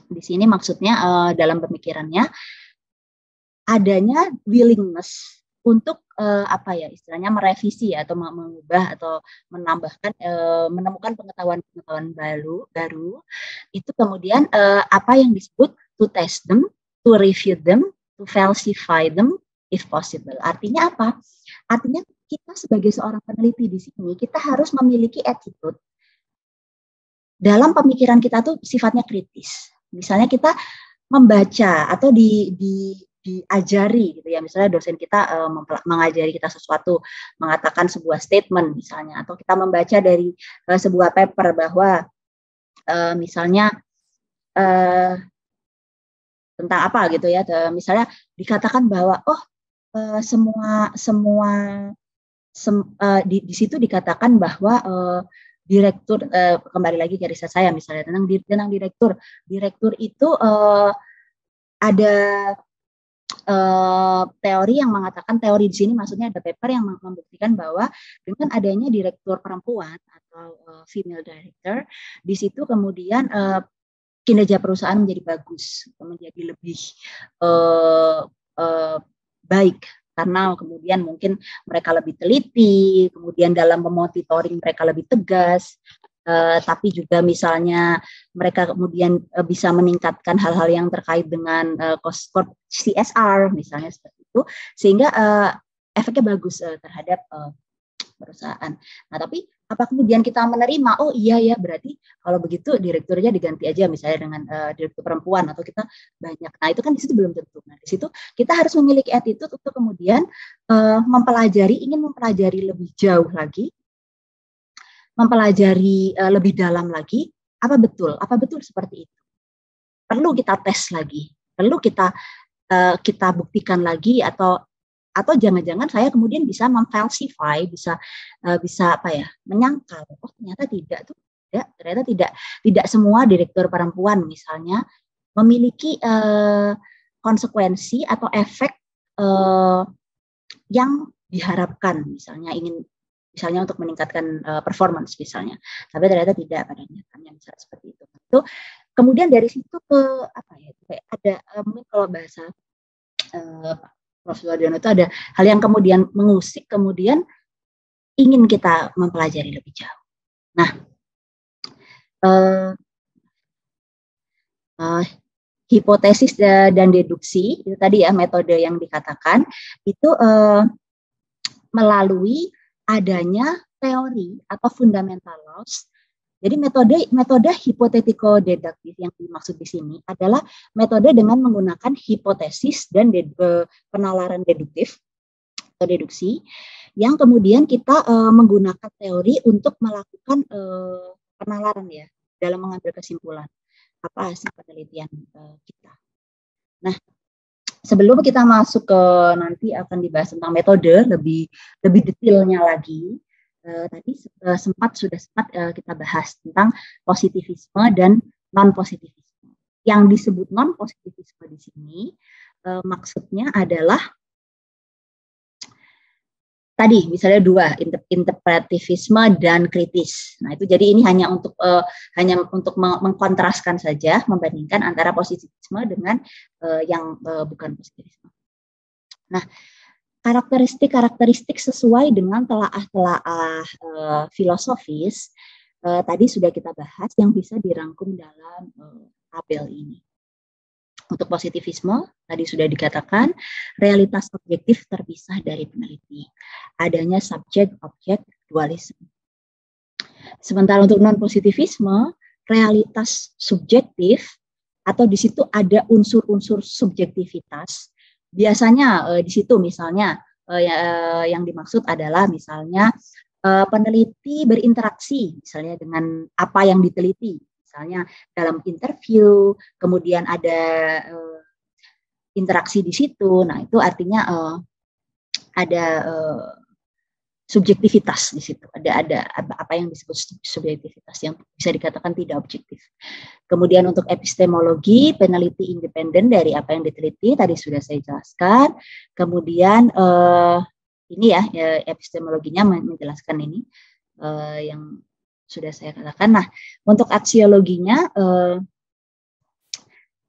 Di sini maksudnya dalam pemikirannya adanya willingness untuk apa ya istilahnya merevisi atau mengubah atau menambahkan menemukan pengetahuan-pengetahuan baru itu kemudian apa yang disebut to test them, to review them, to falsify them if possible. Artinya apa? Artinya kita sebagai seorang peneliti di sini kita harus memiliki attitude dalam pemikiran kita tuh sifatnya kritis. Misalnya kita membaca atau diajari gitu ya, misalnya dosen kita mengajari kita sesuatu, mengatakan sebuah statement misalnya, atau kita membaca dari sebuah paper bahwa misalnya tentang apa gitu ya, misalnya dikatakan bahwa di situ dikatakan bahwa direktur, kembali lagi ke riset saya misalnya tentang direktur itu ada teori yang mengatakan, teori di sini maksudnya ada paper yang membuktikan bahwa dengan adanya direktur perempuan atau female director, di situ kemudian kinerja perusahaan menjadi bagus, menjadi lebih baik, karena kemudian mungkin mereka lebih teliti, kemudian dalam memonitoring mereka lebih tegas, tapi juga misalnya mereka kemudian bisa meningkatkan hal-hal yang terkait dengan CSR misalnya seperti itu, sehingga efeknya bagus terhadap perusahaan. Nah, tapi apa kemudian kita menerima, oh iya ya berarti kalau begitu direkturnya diganti aja misalnya dengan direktur perempuan, atau kita banyak. Nah, itu kan di situ belum tentu. Nah, di situ kita harus memiliki attitude untuk kemudian ingin mempelajari lebih jauh lagi, mempelajari lebih dalam lagi, apa betul seperti itu. Perlu kita tes lagi, perlu kita buktikan lagi, atau jangan-jangan saya kemudian bisa memfalsify, bisa apa ya, menyangkal, oh ternyata tidak semua direktur perempuan misalnya memiliki konsekuensi atau efek yang diharapkan, misalnya untuk meningkatkan performance misalnya, tapi ternyata tidak pada nyatanya, misalnya seperti itu. Itu kemudian dari situ ke apa ya, kayak ada mungkin kalau bahasa Prof. Suwardono itu ada hal yang kemudian mengusik, kemudian ingin kita mempelajari lebih jauh. Nah, hipotesis dan deduksi itu tadi ya, metode yang dikatakan itu melalui adanya teori atau fundamental laws. Jadi metode hipotetiko-deduktif yang dimaksud di sini adalah metode dengan menggunakan hipotesis dan penalaran deduktif atau deduksi, yang kemudian kita menggunakan teori untuk melakukan penalaran ya, dalam mengambil kesimpulan apa hasil penelitian kita. Nah, sebelum kita masuk ke nanti akan dibahas tentang metode lebih detailnya lagi. Tadi sudah sempat kita bahas tentang positivisme dan non-positivisme. Yang disebut non-positivisme di sini maksudnya adalah tadi misalnya dua, interpretivisme dan kritis. Nah, itu jadi ini hanya untuk mengkontraskan saja, membandingkan antara positivisme dengan yang bukan positivisme. Nah, karakteristik sesuai dengan telaah filosofis tadi sudah kita bahas, yang bisa dirangkum dalam tabel ini. Untuk positivisme tadi sudah dikatakan realitas objektif terpisah dari peneliti, adanya subjek-objek dualisme. Sementara untuk non-positivisme, realitas subjektif atau di situ ada unsur-unsur subjektivitas. Biasanya di situ misalnya yang dimaksud adalah misalnya peneliti berinteraksi misalnya dengan apa yang diteliti, misalnya dalam interview, kemudian ada interaksi di situ. Nah, itu artinya ada subjektivitas di situ. Ada apa yang disebut subjektivitas yang bisa dikatakan tidak objektif. Kemudian untuk epistemologi, peneliti independen dari apa yang diteliti, tadi sudah saya jelaskan. Kemudian ini ya epistemologinya menjelaskan ini yang sudah saya katakan. Nah, untuk aksiologinya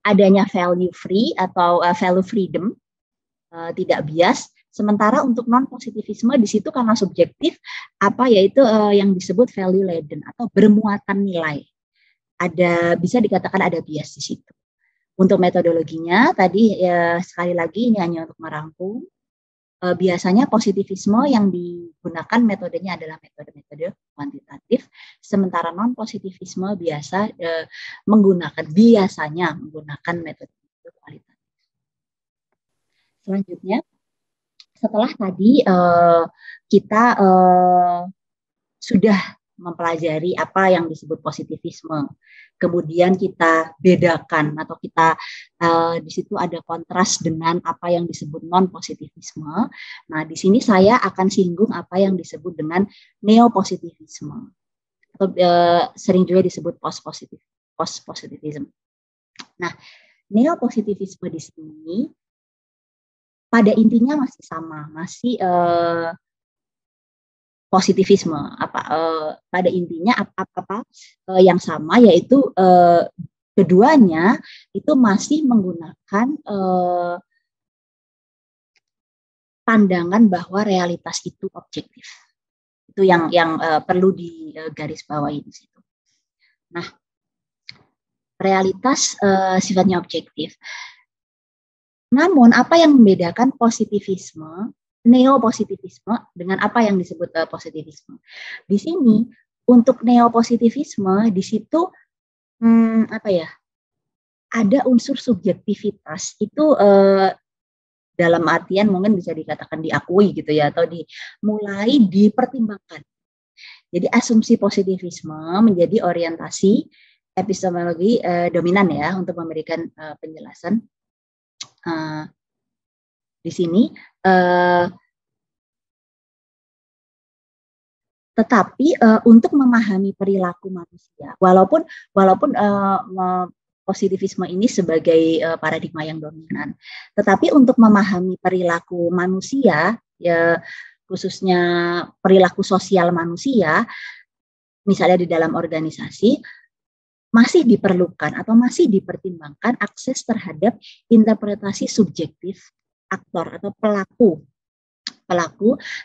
adanya value free atau value freedom, tidak bias, Sementara untuk non positivisme di situ karena subjektif, yaitu yang disebut value laden atau bermuatan nilai. Bisa dikatakan ada bias di situ. Untuk metodologinya tadi sekali lagi ini hanya untuk merangkum. Biasanya positivisme yang digunakan metodenya adalah metode-metode kuantitatif, sementara non positivisme biasanya menggunakan metode kualitatif. Selanjutnya, setelah tadi kita sudah mempelajari apa yang disebut positivisme, kemudian kita bedakan atau kita di situ ada kontras dengan apa yang disebut non positivisme. Nah, di sini saya akan singgung apa yang disebut dengan neopositivisme atau sering juga disebut post positivism. Nah, neopositivisme di sini pada intinya masih sama, masih positivisme. Pada intinya yang sama, yaitu keduanya itu masih menggunakan pandangan bahwa realitas itu objektif. Itu yang perlu digarisbawahi di situ. Nah, realitas sifatnya objektif. Namun apa yang membedakan positivisme, neopositivisme dengan apa yang disebut positivisme? Di sini untuk neopositivisme di situ ada unsur subjektivitas itu dalam artian mungkin bisa dikatakan diakui gitu ya, atau mulai dipertimbangkan. Jadi asumsi positivisme menjadi orientasi epistemologi dominan ya untuk memberikan penjelasan. Di sini, tetapi untuk memahami perilaku manusia, walaupun positivisme ini sebagai paradigma yang dominan, tetapi untuk memahami perilaku manusia, ya khususnya perilaku sosial manusia, misalnya di dalam organisasi, masih diperlukan atau masih dipertimbangkan akses terhadap interpretasi subjektif aktor atau pelaku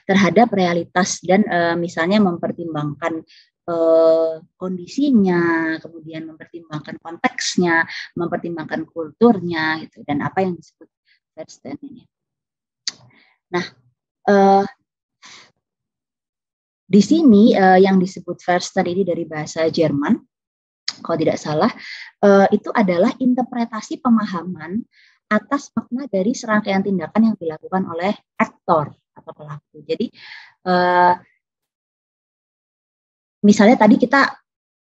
terhadap realitas dan misalnya mempertimbangkan kondisinya, kemudian mempertimbangkan konteksnya, mempertimbangkan kulturnya, gitu, dan apa yang disebut Verstehen ini. Nah, di sini yang disebut Verstehen ini dari bahasa Jerman, kalau tidak salah, itu adalah interpretasi pemahaman atas makna dari serangkaian tindakan yang dilakukan oleh aktor atau pelaku. Jadi, misalnya tadi kita,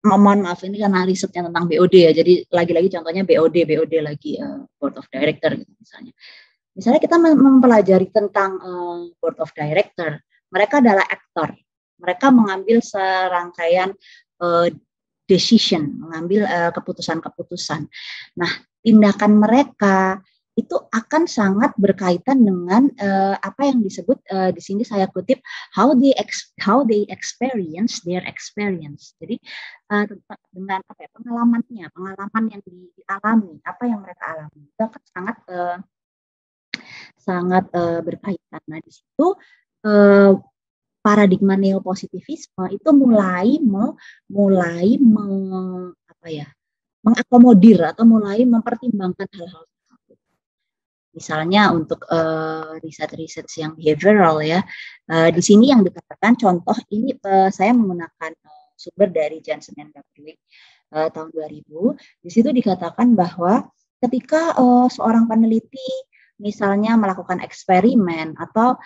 mohon maaf ini karena risetnya tentang BOD ya, jadi lagi-lagi contohnya BOD lagi Board of Director gitu misalnya. Misalnya kita mempelajari tentang Board of Director, mereka adalah aktor, mereka mengambil serangkaian decision, mengambil keputusan-keputusan. Nah, tindakan mereka itu akan sangat berkaitan dengan apa yang disebut di sini saya kutip how they experience their experience. Jadi dengan pengalaman yang dialami, apa yang mereka alami itu akan sangat berkaitan. Nah, di situ paradigma neopositivisme itu mulai mengakomodir atau mulai mempertimbangkan hal-hal tersebut. Misalnya untuk riset-riset yang behavioral ya, di sini yang dikatakan contoh ini saya menggunakan sumber dari Johnson and Gardwick tahun 2000. Di situ dikatakan bahwa ketika seorang peneliti misalnya melakukan eksperimen atau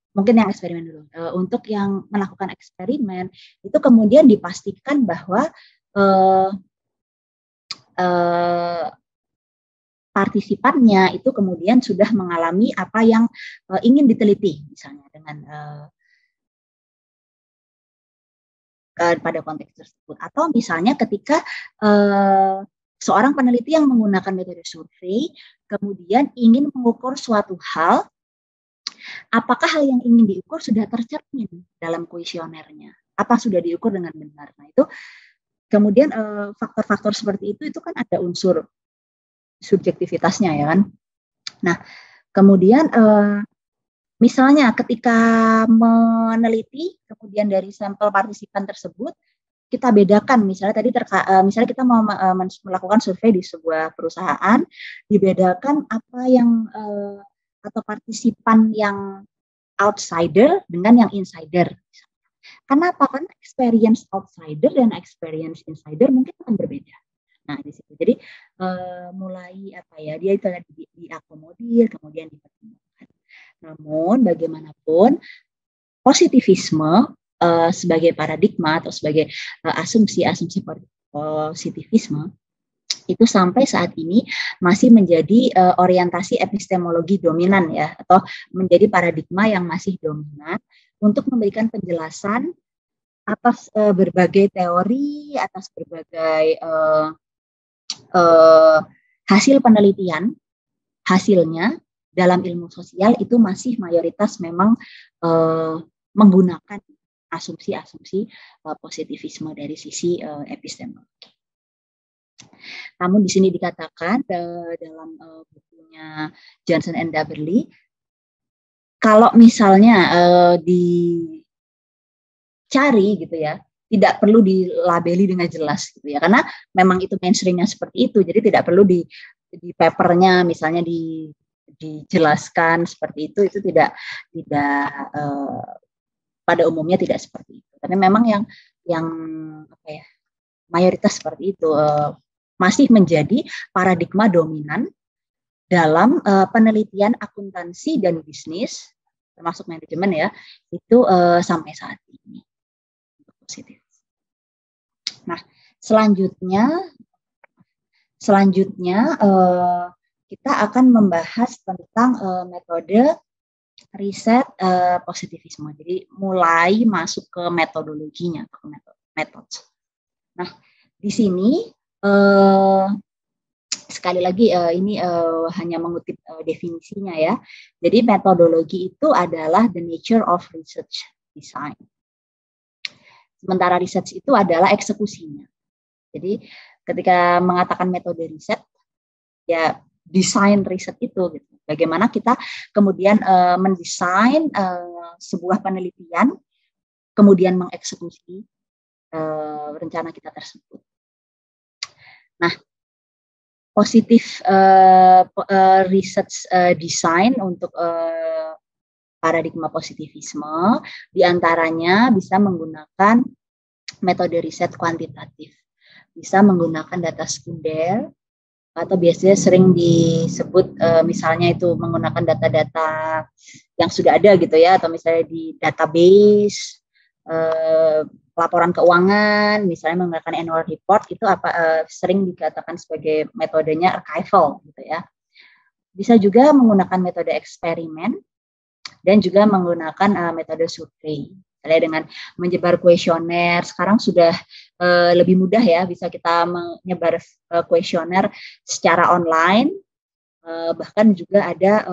mungkin yang eksperimen dulu. Untuk yang melakukan eksperimen itu kemudian dipastikan bahwa partisipannya itu kemudian sudah mengalami apa yang ingin diteliti, misalnya dengan pada konteks tersebut. Atau misalnya ketika seorang peneliti yang menggunakan metode survei kemudian ingin mengukur suatu hal, apakah hal yang ingin diukur sudah tercermin dalam kuesionernya? Apa sudah diukur dengan benar? Nah, itu kemudian faktor-faktor seperti itu kan ada unsur subjektivitasnya ya kan. Nah, kemudian Misalnya ketika meneliti, kemudian dari sampel partisipan tersebut, kita bedakan, misalnya tadi misalnya kita mau melakukan survei di sebuah perusahaan, dibedakan apa yang atau partisipan yang outsider dengan yang insider. Kenapa? Karena experience outsider dan experience insider mungkin akan berbeda. Nah, di situ. Jadi mulai apa ya? Dia itu diakomodir, kemudian dipertimbangkan. Namun bagaimanapun positivisme sebagai paradigma atau sebagai asumsi-asumsi positivisme itu sampai saat ini masih menjadi orientasi epistemologi dominan ya, atau menjadi paradigma yang masih dominan untuk memberikan penjelasan atas berbagai teori, atas berbagai hasil penelitian, hasilnya dalam ilmu sosial itu masih mayoritas memang menggunakan asumsi-asumsi positivisme dari sisi epistemologi. Namun di sini dikatakan dalam bukunya Johnson and Daberly, kalau misalnya dicari gitu ya, tidak perlu dilabeli dengan jelas gitu ya, karena memang itu mainstreamnya seperti itu, jadi tidak perlu di papernya misalnya dijelaskan seperti itu tidak pada umumnya tidak seperti itu. Tapi memang yang apa ya, mayoritas seperti itu masih menjadi paradigma dominan dalam penelitian akuntansi dan bisnis, termasuk manajemen ya, itu sampai saat ini positif. Nah, selanjutnya kita akan membahas tentang metode riset positivisme. Jadi mulai masuk ke metodologinya, ke metode. Nah, di sini sekali lagi ini hanya mengutip definisinya ya. Jadi metodologi itu adalah the nature of research design. Sementara research itu adalah eksekusinya. Jadi ketika mengatakan metode riset, ya desain riset itu gitu. Bagaimana kita kemudian mendesain sebuah penelitian, kemudian mengeksekusi rencana kita tersebut. Nah, positif research design untuk paradigma positivisme diantaranya bisa menggunakan metode riset kuantitatif, bisa menggunakan data sekunder, atau biasanya sering disebut misalnya itu menggunakan data-data yang sudah ada gitu ya, atau misalnya di database laporan keuangan, misalnya menggunakan annual report, itu sering dikatakan sebagai metodenya archival gitu ya. Bisa juga menggunakan metode eksperimen dan juga menggunakan metode survei. Misalnya dengan menyebar kuesioner, sekarang sudah lebih mudah ya, bisa kita menyebar kuesioner secara online, bahkan juga ada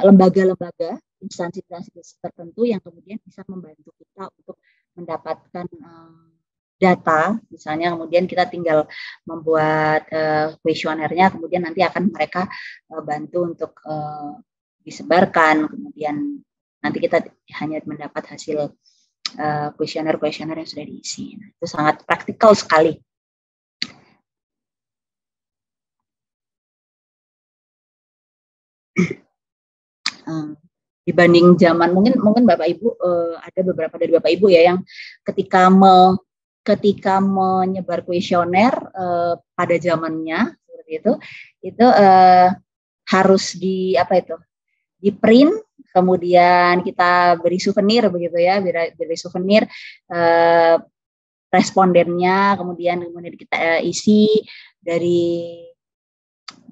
lembaga-lembaga, instansi-instansi tertentu yang kemudian bisa membantu kita untuk mendapatkan data, misalnya kemudian kita tinggal membuat kuesionernya, kemudian nanti akan mereka bantu untuk disebarkan, kemudian nanti kita hanya mendapat hasil kuesioner-kuesioner yang sudah diisi. Nah, itu sangat praktikal sekali. Dibanding zaman mungkin Bapak Ibu ada beberapa dari Bapak Ibu ya yang ketika menyebar kuesioner pada zamannya seperti itu harus di print, kemudian kita beri souvenir begitu ya, beri souvenir respondennya, kemudian kita isi dari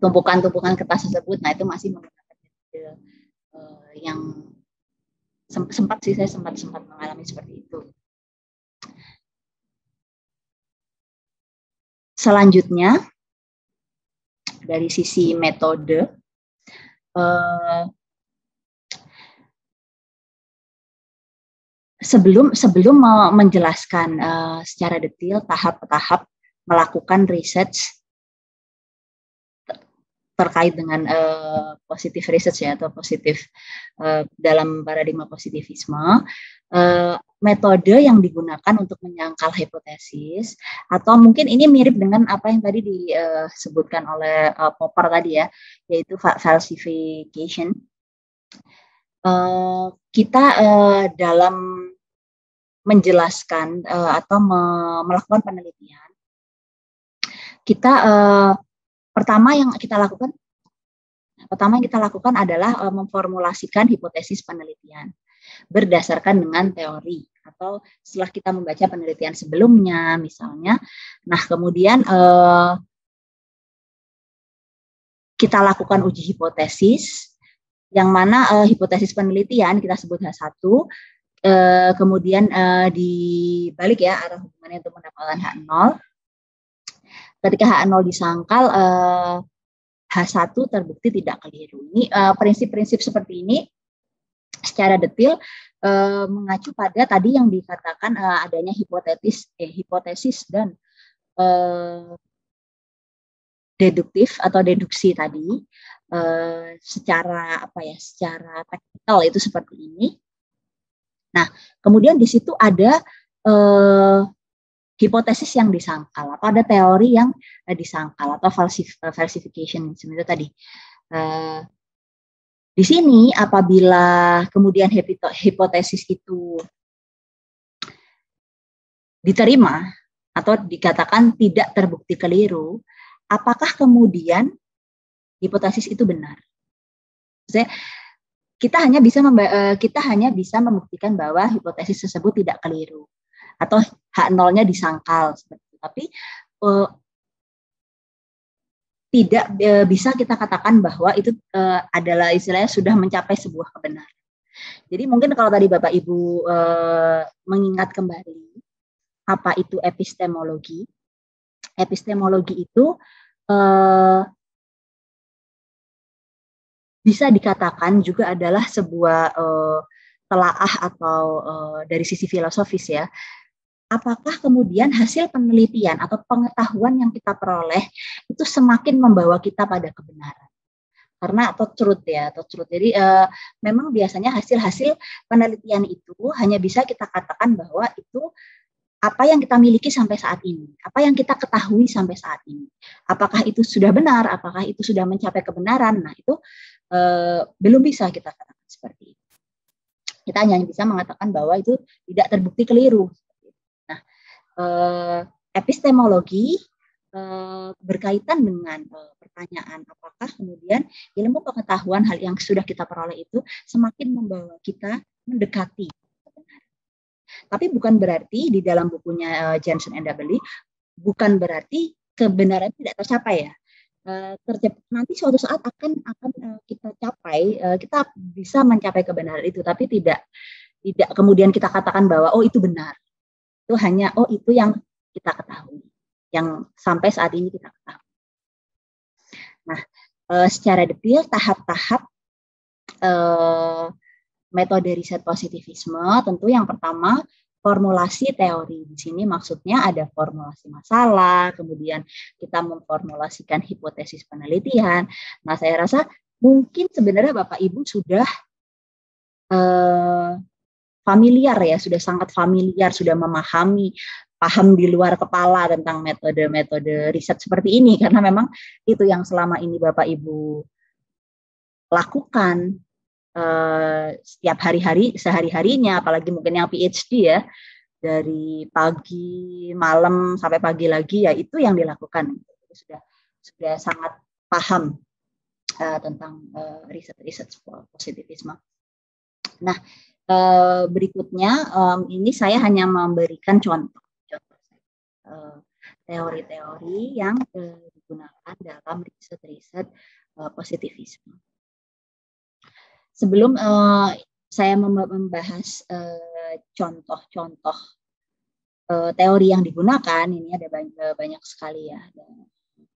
tumpukan-tumpukan kertas tersebut. Nah, itu masih menggunakan yang sempat mengalami seperti itu. Selanjutnya dari sisi metode, sebelum menjelaskan secara detail tahap-tahap melakukan research, terkait dengan positif research ya, atau positif dalam paradigma positivisme, metode yang digunakan untuk menyangkal hipotesis, atau mungkin ini mirip dengan apa yang tadi disebutkan oleh Popper tadi ya, yaitu falsification. Kita dalam menjelaskan atau melakukan penelitian, kita pertama yang kita lakukan adalah memformulasikan hipotesis penelitian berdasarkan dengan teori, atau setelah kita membaca penelitian sebelumnya misalnya. Nah, kemudian kita lakukan uji hipotesis, yang mana hipotesis penelitian kita sebut H1, kemudian dibalik ya arah hubungannya untuk mendapatkan H0. Ketika H0 disangkal, H1 terbukti tidak keliru. Ini prinsip-prinsip seperti ini secara detail mengacu pada tadi yang dikatakan adanya hipotesis dan deduktif atau deduksi tadi. Secara teknikal itu seperti ini. Nah, kemudian di situ ada hipotesis yang disangkal, atau ada teori yang disangkal, atau falsification seperti itu tadi. Di sini apabila kemudian hipotesis itu diterima atau dikatakan tidak terbukti keliru, apakah kemudian hipotesis itu benar? Maksudnya, kita hanya bisa membuktikan bahwa hipotesis tersebut tidak keliru, atau H0-nya disangkal seperti itu. Tapi tidak bisa kita katakan bahwa itu adalah istilahnya sudah mencapai sebuah kebenaran. Jadi mungkin kalau tadi Bapak Ibu mengingat kembali apa itu epistemologi. Epistemologi itu bisa dikatakan juga adalah sebuah telaah atau dari sisi filosofis ya. Apakah kemudian hasil penelitian atau pengetahuan yang kita peroleh itu semakin membawa kita pada kebenaran? Karena atau truth. Jadi memang biasanya hasil-hasil penelitian itu hanya bisa kita katakan bahwa itu apa yang kita miliki sampai saat ini, apa yang kita ketahui sampai saat ini. Apakah itu sudah benar, apakah itu sudah mencapai kebenaran? Nah, itu belum bisa kita katakan seperti itu. Kita hanya bisa mengatakan bahwa itu tidak terbukti keliru. Nah, epistemologi berkaitan dengan pertanyaan apakah kemudian ilmu pengetahuan hal yang sudah kita peroleh itu semakin membawa kita mendekati kebenaran. Tapi bukan berarti di dalam bukunya Jensen and Dabeley, bukan berarti kebenaran tidak tercapai ya. Nanti suatu saat akan kita capai, kita bisa mencapai kebenaran itu, tapi tidak kemudian kita katakan bahwa oh itu benar. Itu hanya itu yang kita ketahui, yang sampai saat ini kita ketahui. Nah, secara detail tahap-tahap metode riset positivisme, tentu yang pertama formulasi teori. Di sini maksudnya ada formulasi masalah, kemudian kita memformulasikan hipotesis penelitian. Nah, saya rasa mungkin sebenarnya Bapak Ibu sudah familiar ya, sudah sangat familiar, sudah paham di luar kepala tentang metode-metode riset seperti ini, karena memang itu yang selama ini Bapak Ibu lakukan setiap sehari-harinya, apalagi mungkin yang PhD ya, dari pagi, malam sampai pagi lagi, ya itu yang dilakukan. Sudah sangat paham tentang riset-riset positivisme. Nah, berikutnya ini saya hanya memberikan contoh teori-teori yang digunakan dalam riset-riset positivisme. Sebelum saya membahas contoh-contoh teori yang digunakan, ini ada banyak sekali ya,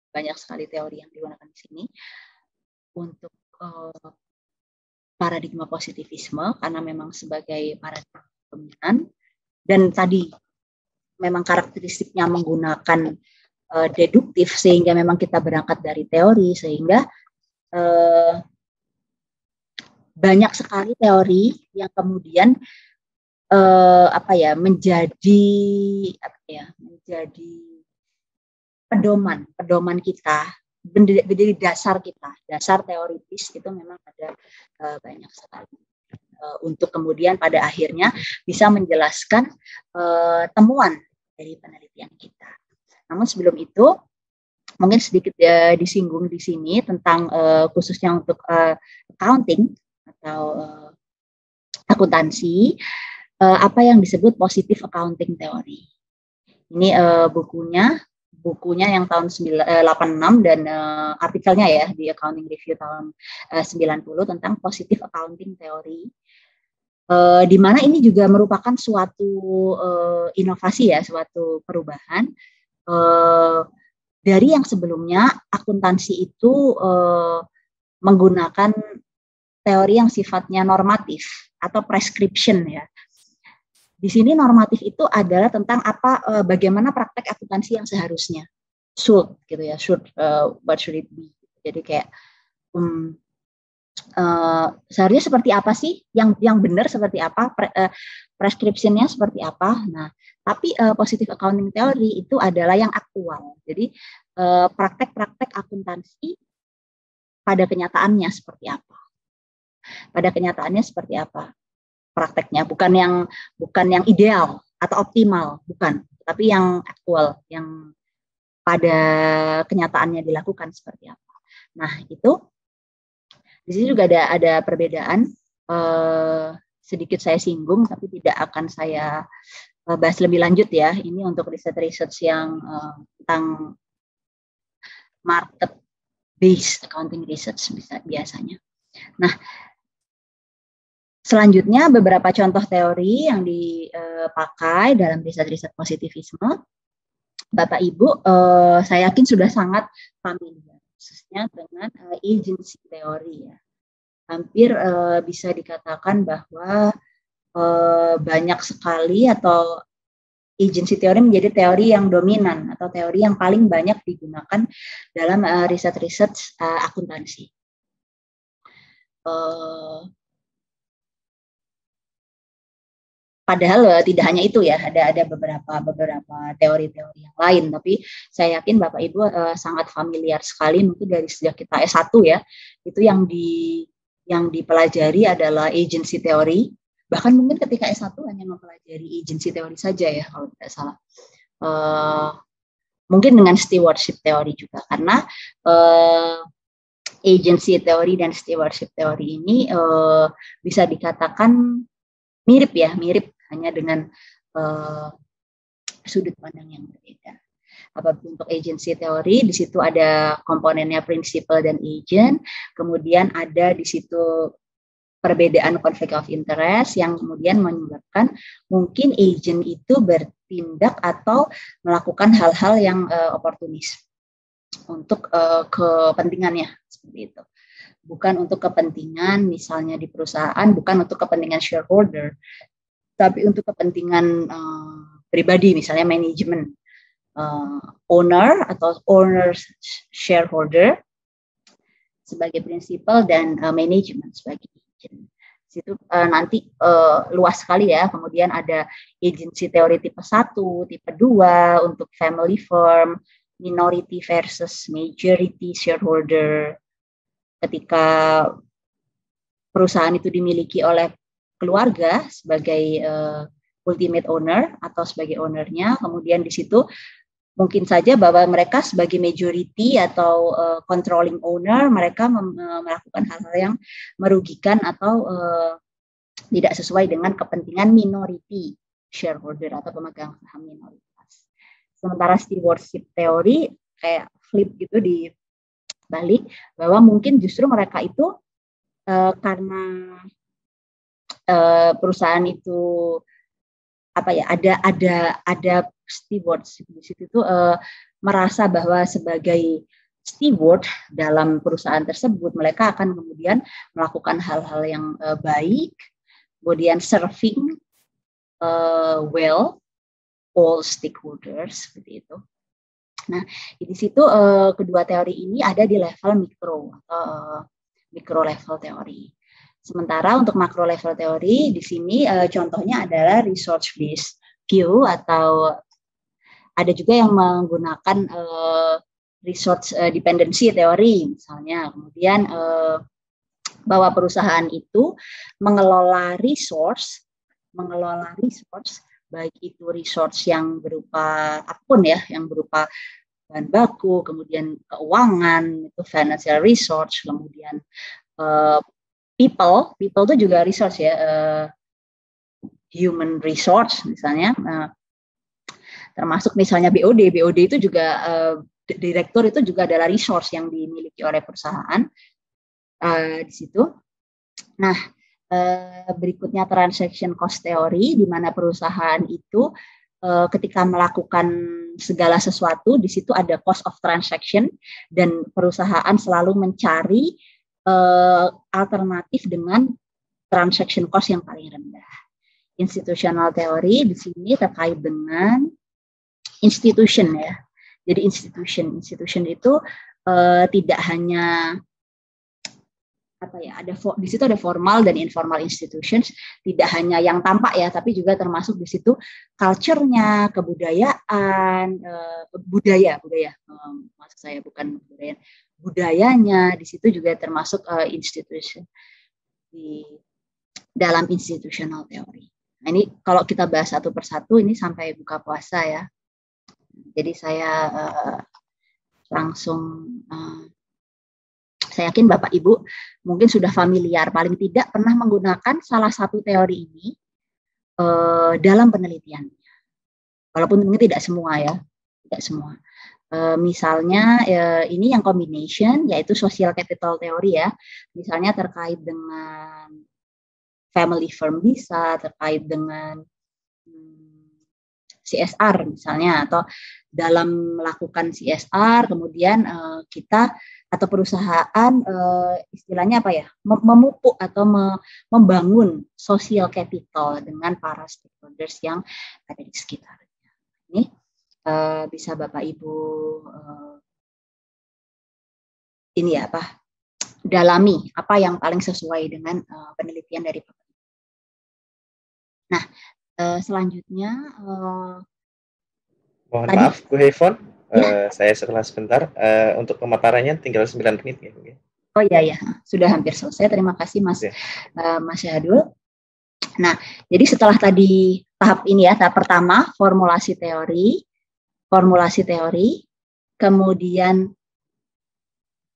banyak sekali teori yang digunakan di sini untuk paradigma positivisme, karena memang sebagai paradigma dominan, dan tadi memang karakteristiknya menggunakan deduktif, sehingga memang kita berangkat dari teori, sehingga banyak sekali teori yang kemudian menjadi pedoman kita, menjadi dasar kita, dasar teoritis itu memang ada banyak sekali untuk kemudian pada akhirnya bisa menjelaskan temuan dari penelitian kita. Namun sebelum itu mungkin sedikit disinggung di sini tentang khususnya untuk accounting atau akuntansi, apa yang disebut positive accounting theory. Ini bukunya yang tahun 86 dan artikelnya ya di Accounting Review tahun 90 tentang positive accounting theory. Di mana ini juga merupakan suatu inovasi ya, suatu perubahan dari yang sebelumnya akuntansi itu menggunakan teori yang sifatnya normatif atau prescription ya. Di sini normatif itu adalah tentang bagaimana praktek akuntansi yang seharusnya. Should gitu ya, what should it be? Jadi kayak seharusnya seperti apa sih? Yang benar seperti apa? Prescription-nya seperti apa? Nah, tapi positive accounting theory itu adalah yang aktual. Jadi praktek-praktek akuntansi pada kenyataannya seperti apa? Pada kenyataannya seperti apa? Prakteknya bukan yang ideal atau optimal, bukan, tapi yang aktual, yang pada kenyataannya dilakukan seperti apa. Nah, itu di sini juga ada perbedaan, sedikit saya singgung tapi tidak akan saya bahas lebih lanjut ya. Ini untuk research yang tentang market based accounting research biasanya. Nah, selanjutnya beberapa contoh teori yang dipakai dalam riset-riset positivisme. Bapak Ibu, saya yakin sudah sangat familiar khususnya dengan agency teori ya. Hampir bisa dikatakan bahwa banyak sekali atau agency teori menjadi teori yang dominan atau teori yang paling banyak digunakan dalam riset-riset akuntansi. Padahal tidak hanya itu ya, ada beberapa teori-teori yang lain, tapi saya yakin Bapak Ibu sangat familiar sekali mungkin dari sejak kita S1 ya, itu yang dipelajari adalah agency teori. Bahkan mungkin ketika S1 hanya mempelajari agency teori saja ya kalau tidak salah. Mungkin dengan stewardship teori juga, karena agency teori dan stewardship teori ini bisa dikatakan mirip hanya dengan sudut pandang yang berbeda. Untuk agency teori, di situ ada komponennya principal dan agent, kemudian ada di situ perbedaan conflict of interest yang kemudian menyebabkan mungkin agent itu bertindak atau melakukan hal-hal yang oportunis untuk kepentingannya seperti itu. Bukan untuk kepentingan misalnya di perusahaan, bukan untuk kepentingan shareholder, tapi untuk kepentingan pribadi, misalnya manajemen, owner atau owner shareholder sebagai prinsipal dan manajemen sebagai agent. Situ nanti luas sekali ya. Kemudian ada agency teori tipe 1, tipe 2 untuk family firm, minority versus majority shareholder. Ketika perusahaan itu dimiliki oleh keluarga sebagai ultimate owner atau sebagai ownernya, kemudian di situ mungkin saja bahwa mereka sebagai majority atau controlling owner, mereka melakukan hal-hal yang merugikan atau tidak sesuai dengan kepentingan minority shareholder atau pemegang saham minoritas. Sementara stewardship teori kayak flip gitu di balik, bahwa mungkin justru mereka itu karena perusahaan itu ada steward di situ itu merasa bahwa sebagai steward dalam perusahaan tersebut mereka akan kemudian melakukan hal-hal yang baik, kemudian serving well all stakeholders seperti itu. Nah, di situ kedua teori ini ada di level mikro atau mikro level teori. Sementara untuk makro level teori di sini contohnya adalah resource based view, atau ada juga yang menggunakan resource dependency teori misalnya. Kemudian bahwa perusahaan itu mengelola resource baik itu resource yang berupa apapun ya, yang berupa bahan baku, kemudian keuangan, itu financial resource, kemudian people itu juga resource ya, human resource misalnya, termasuk misalnya BOD itu juga direktur itu juga adalah resource yang dimiliki oleh perusahaan di situ. Nah, berikutnya transaction cost theory, di mana perusahaan itu ketika melakukan segala sesuatu, di situ ada cost of transaction dan perusahaan selalu mencari alternatif dengan transaction cost yang paling rendah. Institutional theory di sini terkait dengan institution ya. Jadi institution itu tidak hanya apa ya, ada di situ ada formal dan informal institutions, tidak hanya yang tampak ya, tapi juga termasuk di situ culture-nya, kebudayaan, budaya, maksud saya bukan budayanya, di situ juga termasuk institution di dalam institutional theory. Nah, ini kalau kita bahas satu persatu ini sampai buka puasa ya. Jadi saya langsung saya yakin Bapak Ibu mungkin sudah familiar, paling tidak pernah menggunakan salah satu teori ini dalam penelitiannya. Walaupun mungkin tidak semua ya, tidak semua. Misalnya ini yang combination, yaitu social capital theory ya. Misalnya terkait dengan family firm bisa, terkait dengan CSR misalnya, atau dalam melakukan CSR kemudian kita atau perusahaan istilahnya apa ya, memupuk atau membangun social capital dengan para stakeholders yang ada di sekitarnya. Ini bisa Bapak Ibu ini ya apa, dalami apa yang paling sesuai dengan penelitian dari Bapak. Nah, selanjutnya mohon maaf Bu Hevon, saya setelah sebentar untuk pemaparannya tinggal 9 menit ya Bu. Oh iya, sudah hampir selesai. Terima kasih Mas Syahadul. Nah, jadi setelah tadi tahap ini ya, tahap pertama formulasi teori, kemudian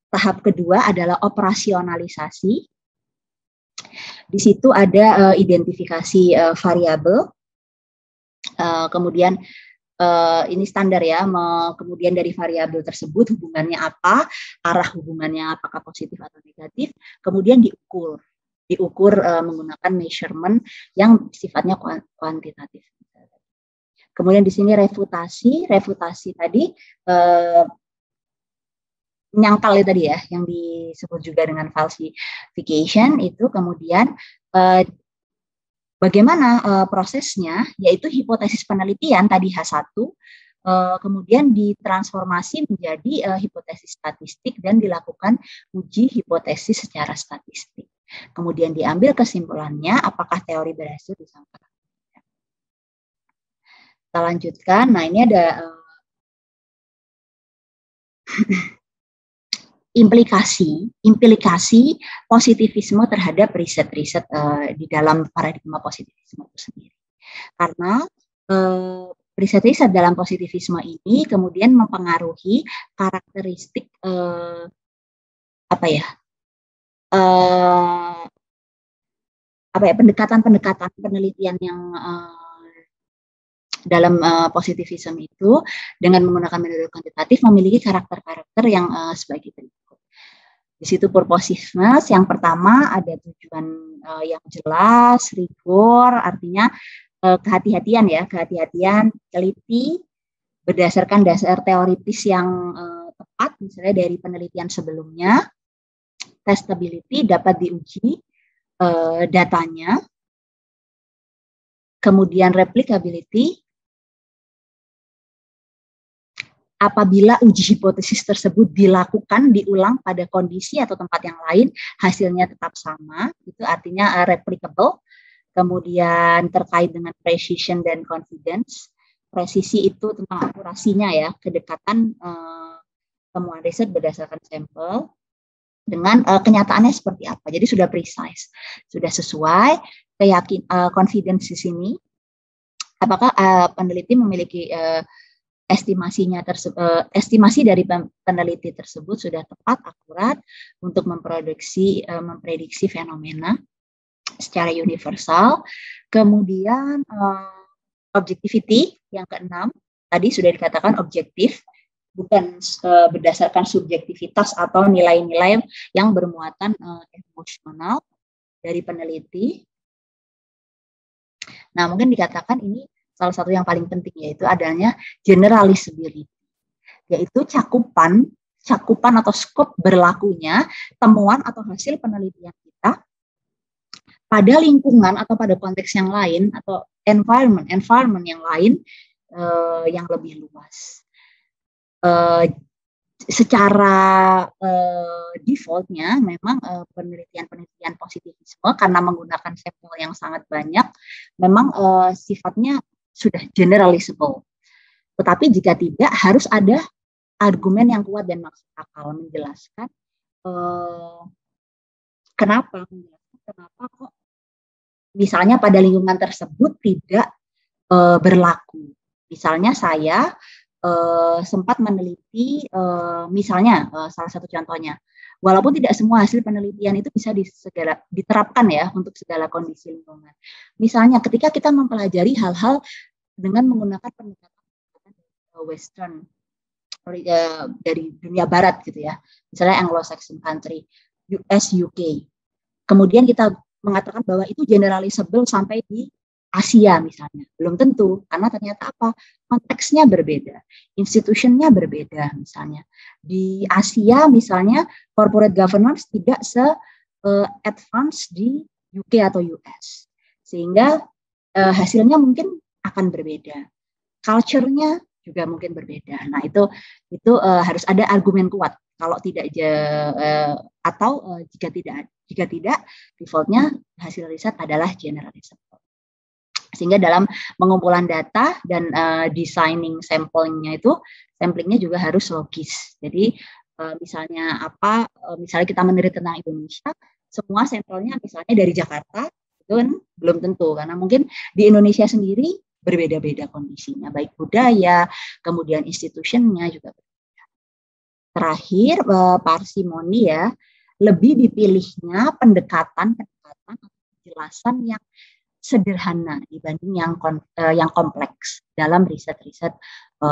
tahap kedua adalah operasionalisasi. Di situ ada identifikasi variabel, kemudian ini standar ya, kemudian dari variabel tersebut hubungannya apa, arah hubungannya apakah positif atau negatif, kemudian diukur menggunakan measurement yang sifatnya kuantitatif. Kemudian di sini refutasi tadi menyangkal ya tadi ya, yang disebut juga dengan falsification itu. Kemudian bagaimana prosesnya, yaitu hipotesis penelitian tadi H1, kemudian ditransformasi menjadi hipotesis statistik dan dilakukan uji hipotesis secara statistik. Kemudian diambil kesimpulannya apakah teori berhasil disampaikan. Kita lanjutkan. Nah, ini ada implikasi positivisme terhadap riset-riset di dalam paradigma positivisme itu sendiri. Karena riset-riset dalam positivisme ini kemudian mempengaruhi karakteristik pendekatan-pendekatan penelitian yang dalam positivisme itu dengan menggunakan metode kuantitatif memiliki karakter-karakter yang sebagai berikut. Di situ purposiveness yang pertama ada tujuan yang jelas, rigor, artinya kehati-hatian, teliti berdasarkan dasar teoritis yang tepat, misalnya dari penelitian sebelumnya. Testability, dapat diuji datanya. Kemudian replicability, apabila uji hipotesis tersebut dilakukan diulang pada kondisi atau tempat yang lain, hasilnya tetap sama, itu artinya replicable. Kemudian terkait dengan precision dan confidence, presisi itu tentang akurasinya ya, kedekatan temuan riset berdasarkan sampel dengan kenyataannya seperti apa. Jadi sudah precise, sudah sesuai. Confidence di sini, apakah peneliti memiliki estimasi dari peneliti tersebut sudah tepat, akurat untuk memprediksi fenomena secara universal. Kemudian objectivity yang keenam, tadi sudah dikatakan objektif, bukan berdasarkan subjektivitas atau nilai-nilai yang bermuatan emosional dari peneliti. Nah, mungkin dikatakan ini salah satu yang paling penting, yaitu adanya generalizability, yaitu cakupan atau skop berlakunya temuan atau hasil penelitian kita pada lingkungan atau pada konteks yang lain atau environment yang lain yang lebih luas. Secara defaultnya memang penelitian positivisme karena menggunakan sampel yang sangat banyak memang sifatnya sudah generalizable. Tetapi jika tidak, harus ada argumen yang kuat dan maksud akal menjelaskan kenapa kok misalnya pada lingkungan tersebut tidak berlaku. Misalnya saya sempat meneliti, misalnya salah satu contohnya, walaupun tidak semua hasil penelitian itu bisa diterapkan ya untuk segala kondisi lingkungan. Misalnya ketika kita mempelajari hal-hal dengan menggunakan pendekatan Western dari dunia Barat gitu ya, misalnya Anglo-Saxon country, US, UK. Kemudian kita mengatakan bahwa itu generalizable sampai di Asia misalnya. Belum tentu, karena ternyata apa? Konteksnya berbeda, institutionnya berbeda misalnya. Di Asia misalnya, corporate governance tidak se-advance di UK atau US. Sehingga hasilnya mungkin akan berbeda. Culture-nya juga mungkin berbeda. Nah, itu harus ada argumen kuat. Kalau tidak jika tidak defaultnya hasil riset adalah generalizable. Sehingga dalam pengumpulan data dan designing samplingnya juga harus logis. Jadi misalnya misalnya kita meneliti tentang Indonesia, semua sampelnya misalnya dari Jakarta, itu kan belum tentu, karena mungkin di Indonesia sendiri berbeda-beda kondisinya, baik budaya, kemudian institutionnya juga berbeda. Terakhir, parsimoni ya, lebih dipilihnya pendekatan atau penjelasan yang sederhana dibanding yang kompleks dalam riset-riset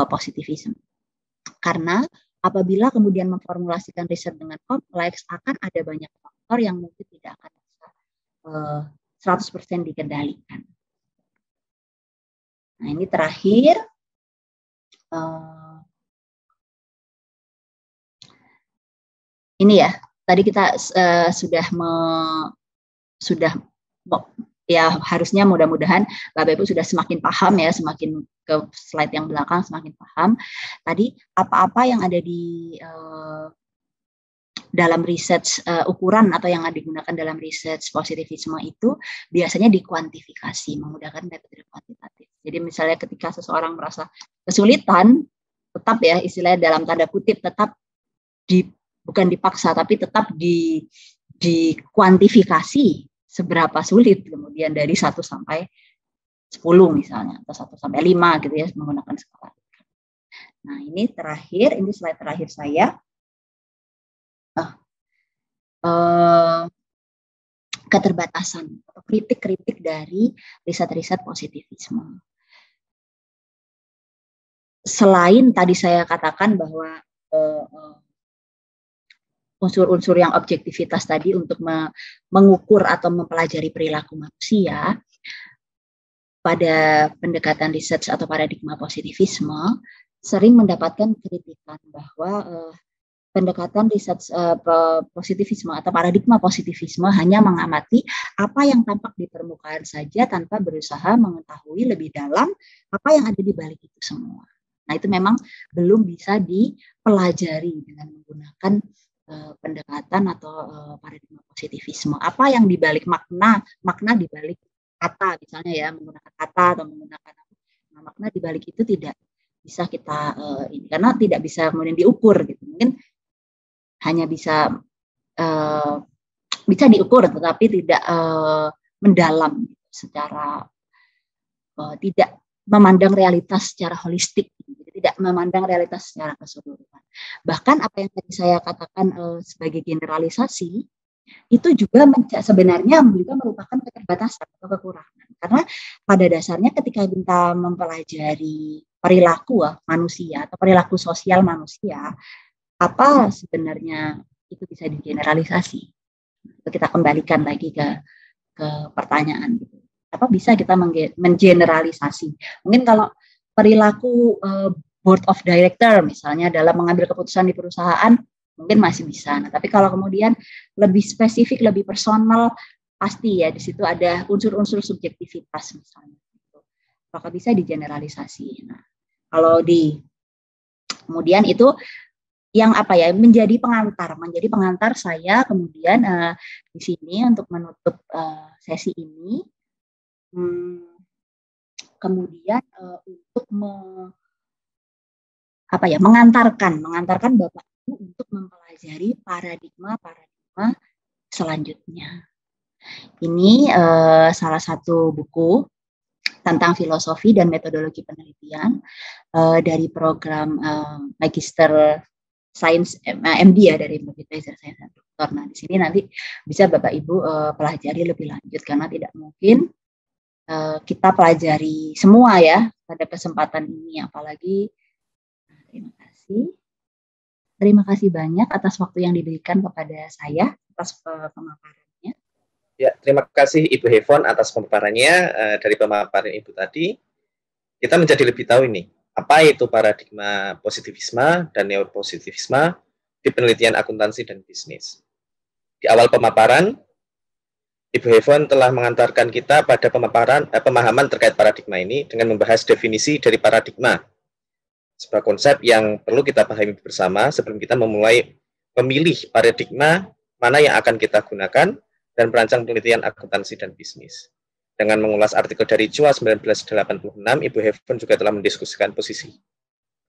positivisme. Karena apabila kemudian memformulasikan riset dengan kompleks, akan ada banyak faktor yang mungkin tidak akan bisa 100% dikendalikan. Nah, ini terakhir. Ini ya, tadi kita ya harusnya mudah-mudahan Bapak Ibu sudah semakin paham ya, semakin ke slide yang belakang semakin paham. Tadi apa-apa yang ada di dalam riset ukuran atau yang digunakan dalam riset positivisme itu biasanya dikuantifikasi, memudahkan metode kuantitatif. Jadi misalnya ketika seseorang merasa kesulitan, tetap ya istilahnya dalam tanda kutip tetap bukan dipaksa tapi tetap dikuantifikasi seberapa sulit, kemudian dari 1 sampai 10 misalnya atau 1 sampai 5 gitu ya menggunakan skala. Nah, ini slide terakhir saya. Keterbatasan atau kritik-kritik dari riset-riset positivisme. Selain tadi saya katakan bahwa unsur-unsur yang objektivitas tadi untuk mengukur atau mempelajari perilaku manusia, pada pendekatan riset atau paradigma positivisme sering mendapatkan kritikan bahwa pendekatan riset positivisme atau paradigma positivisme hanya mengamati apa yang tampak di permukaan saja tanpa berusaha mengetahui lebih dalam apa yang ada di balik itu semua. Nah, itu memang belum bisa dipelajari dengan menggunakan pendekatan atau paradigma positivisme. Apa yang dibalik makna dibalik kata, misalnya ya, menggunakan kata atau menggunakan makna dibalik itu tidak bisa kita ini, karena tidak bisa kemudian diukur gitu. Mungkin hanya bisa diukur, tetapi tidak mendalam secara tidak memandang realitas secara holistik, tidak memandang realitas secara keseluruhan. Bahkan apa yang tadi saya katakan sebagai generalisasi, itu juga sebenarnya juga merupakan keterbatasan atau kekurangan. Karena pada dasarnya ketika kita mempelajari perilaku manusia atau perilaku sosial manusia, apa sebenarnya itu bisa digeneralisasi? Kita kembalikan lagi ke pertanyaan gitu. Apa bisa kita mengeneralisasi? Mungkin kalau perilaku board of director misalnya dalam mengambil keputusan di perusahaan mungkin masih bisa. Nah, tapi kalau kemudian lebih spesifik, lebih personal, pasti ya di situ ada unsur-unsur subjektivitas misalnya. Apakah bisa digeneralisasi? Nah, kalau kemudian itu yang menjadi pengantar saya kemudian di sini untuk menutup sesi ini. Kemudian untuk mengantarkan Bapak Ibu untuk mempelajari paradigma selanjutnya. Ini salah satu buku tentang filosofi dan metodologi penelitian dari program Magister Sains MD ya, dari Magister Sains dan Doktor. Nah, di sini nanti bisa Bapak Ibu pelajari lebih lanjut karena tidak mungkin kita pelajari semua ya pada kesempatan ini, apalagi terima kasih banyak atas waktu yang diberikan kepada saya atas pemaparannya. Ya, terima kasih Ibu Hevon atas pemaparannya. Dari pemaparan Ibu tadi kita menjadi lebih tahu ini apa itu paradigma positivisme dan neopositivisme di penelitian akuntansi dan bisnis. Di awal pemaparan Ibu Hevon telah mengantarkan kita pada pemahaman terkait paradigma ini dengan membahas definisi dari paradigma, sebuah konsep yang perlu kita pahami bersama sebelum kita memilih paradigma mana yang akan kita gunakan dan merancang penelitian akuntansi dan bisnis. Dengan mengulas artikel dari CUA 1986, Ibu Hevon juga telah mendiskusikan posisi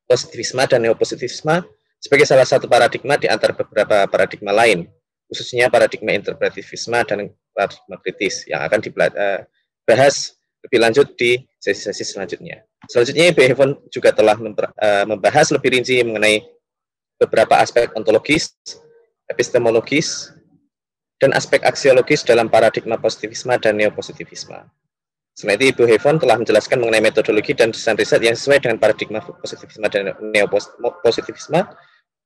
positivisme dan neopositivisme sebagai salah satu paradigma di antara beberapa paradigma lain, khususnya paradigma interpretivisme dan paradigma kritis yang akan dibahas lebih lanjut di sesi-sesi selanjutnya. Selanjutnya, Ibu Hevon juga telah membahas lebih rinci mengenai beberapa aspek ontologis, epistemologis, dan aspek aksiologis dalam paradigma positivisme dan neopositivisme. Selain itu, Ibu Hevon telah menjelaskan mengenai metodologi dan desain riset yang sesuai dengan paradigma positivisme dan neopositivisme,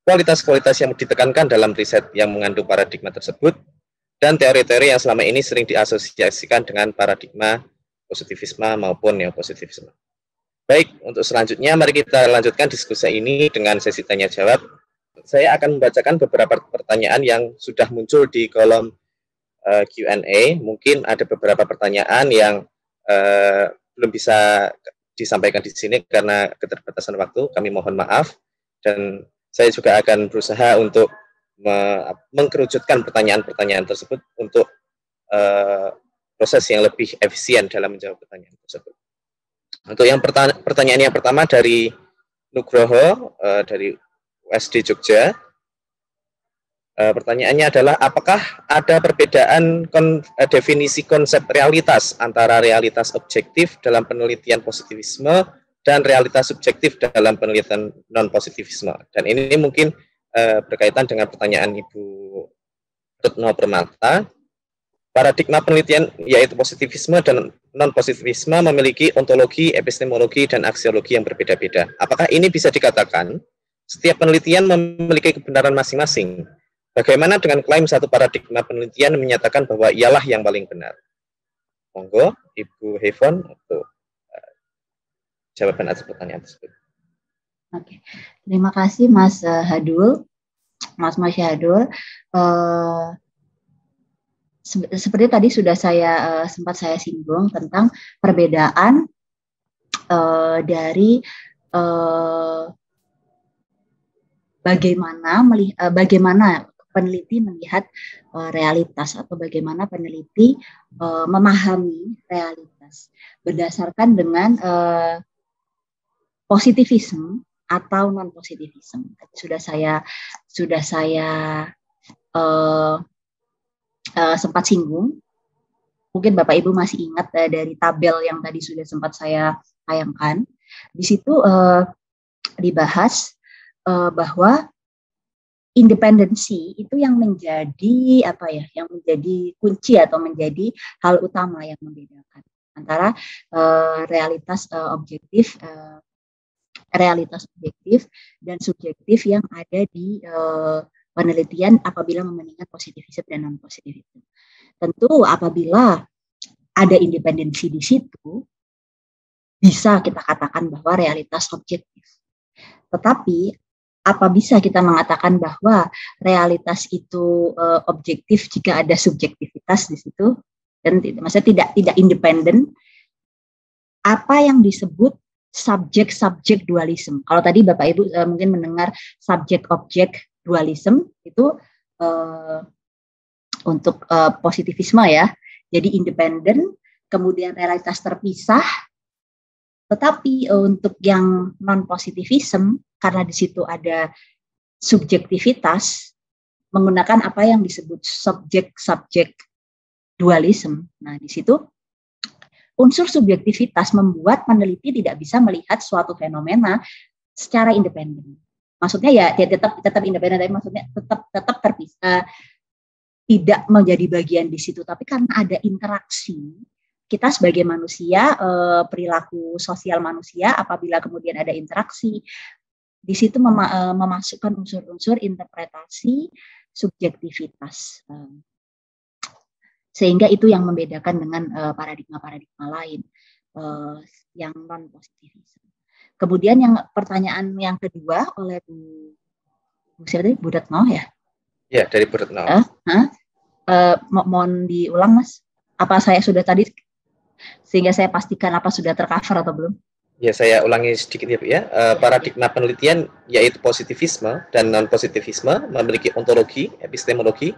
kualitas-kualitas yang ditekankan dalam riset yang mengandung paradigma tersebut, dan teori-teori yang selama ini sering diasosiasikan dengan paradigma positivisme maupun neopositivisme. Baik, untuk selanjutnya mari kita lanjutkan diskusi ini dengan sesi tanya-jawab. Saya akan membacakan beberapa pertanyaan yang sudah muncul di kolom Q&A. Mungkin ada beberapa pertanyaan yang belum bisa disampaikan di sini karena keterbatasan waktu. Kami mohon maaf. Dan saya juga akan berusaha untuk mengkerucutkan pertanyaan-pertanyaan tersebut untuk proses yang lebih efisien dalam menjawab pertanyaan tersebut. Untuk yang pertanyaan yang pertama dari Nugroho dari USD Jogja. Pertanyaannya adalah apakah ada perbedaan definisi konsep realitas antara realitas objektif dalam penelitian positivisme dan realitas subjektif dalam penelitian non-positivisme? Dan ini mungkin berkaitan dengan pertanyaan Ibu Retno Permata. Paradigma penelitian yaitu positivisme dan non-positivisme memiliki ontologi, epistemologi, dan aksiologi yang berbeda-beda. Apakah ini bisa dikatakan setiap penelitian memiliki kebenaran masing-masing? Bagaimana dengan klaim satu paradigma penelitian menyatakan bahwa ialah yang paling benar? Monggo, Ibu Hevon, untuk jawaban atas pertanyaan tersebut. Oke, terima kasih Mas Hadul, Mas Masyadul. Seperti tadi sudah sempat saya singgung tentang perbedaan dari bagaimana peneliti melihat realitas atau bagaimana peneliti memahami realitas berdasarkan dengan positivisme atau non positivisme. Sudah saya sempat singgung. Mungkin Bapak Ibu masih ingat dari tabel yang tadi sudah sempat saya tayangkan. Di situ dibahas bahwa independensi itu yang menjadi yang menjadi kunci atau menjadi hal utama yang membedakan antara realitas objektif dan subjektif yang ada di penelitian apabila membandingkan positivisme dan non positivisme. Tentu apabila ada independensi di situ, bisa kita katakan bahwa realitas objektif. Tetapi apa bisa kita mengatakan bahwa realitas itu objektif jika ada subjektivitas di situ? Dan maksudnya tidak independen. Apa yang disebut subjek-subjek dualisme? Kalau tadi Bapak Ibu mungkin mendengar subjek-objek dualisme itu untuk positivisme ya, jadi independen, kemudian realitas terpisah. Tetapi untuk yang non positivisme, karena di situ ada subjektivitas, menggunakan apa yang disebut subjek-subjek dualisme. Nah, di situ unsur subjektivitas membuat peneliti tidak bisa melihat suatu fenomena secara independen. Maksudnya ya tetap independen, tapi maksudnya tetap terpisah. Tidak menjadi bagian di situ, tapi karena ada interaksi, kita sebagai manusia, perilaku sosial manusia, apabila kemudian ada interaksi, di situ memasukkan unsur-unsur interpretasi subjektivitas. Sehingga itu yang membedakan dengan paradigma-paradigma lain yang non positivisme. Kemudian yang pertanyaan yang kedua oleh Bu Retno ya. Ya, dari Bu Retno. Mohon diulang Mas. Apa saya sudah tadi sehingga saya pastikan apa sudah tercover atau belum? Ya, saya ulangi sedikit ya Bu ya. Paradigma penelitian yaitu positivisme dan non positivisme memiliki ontologi, epistemologi,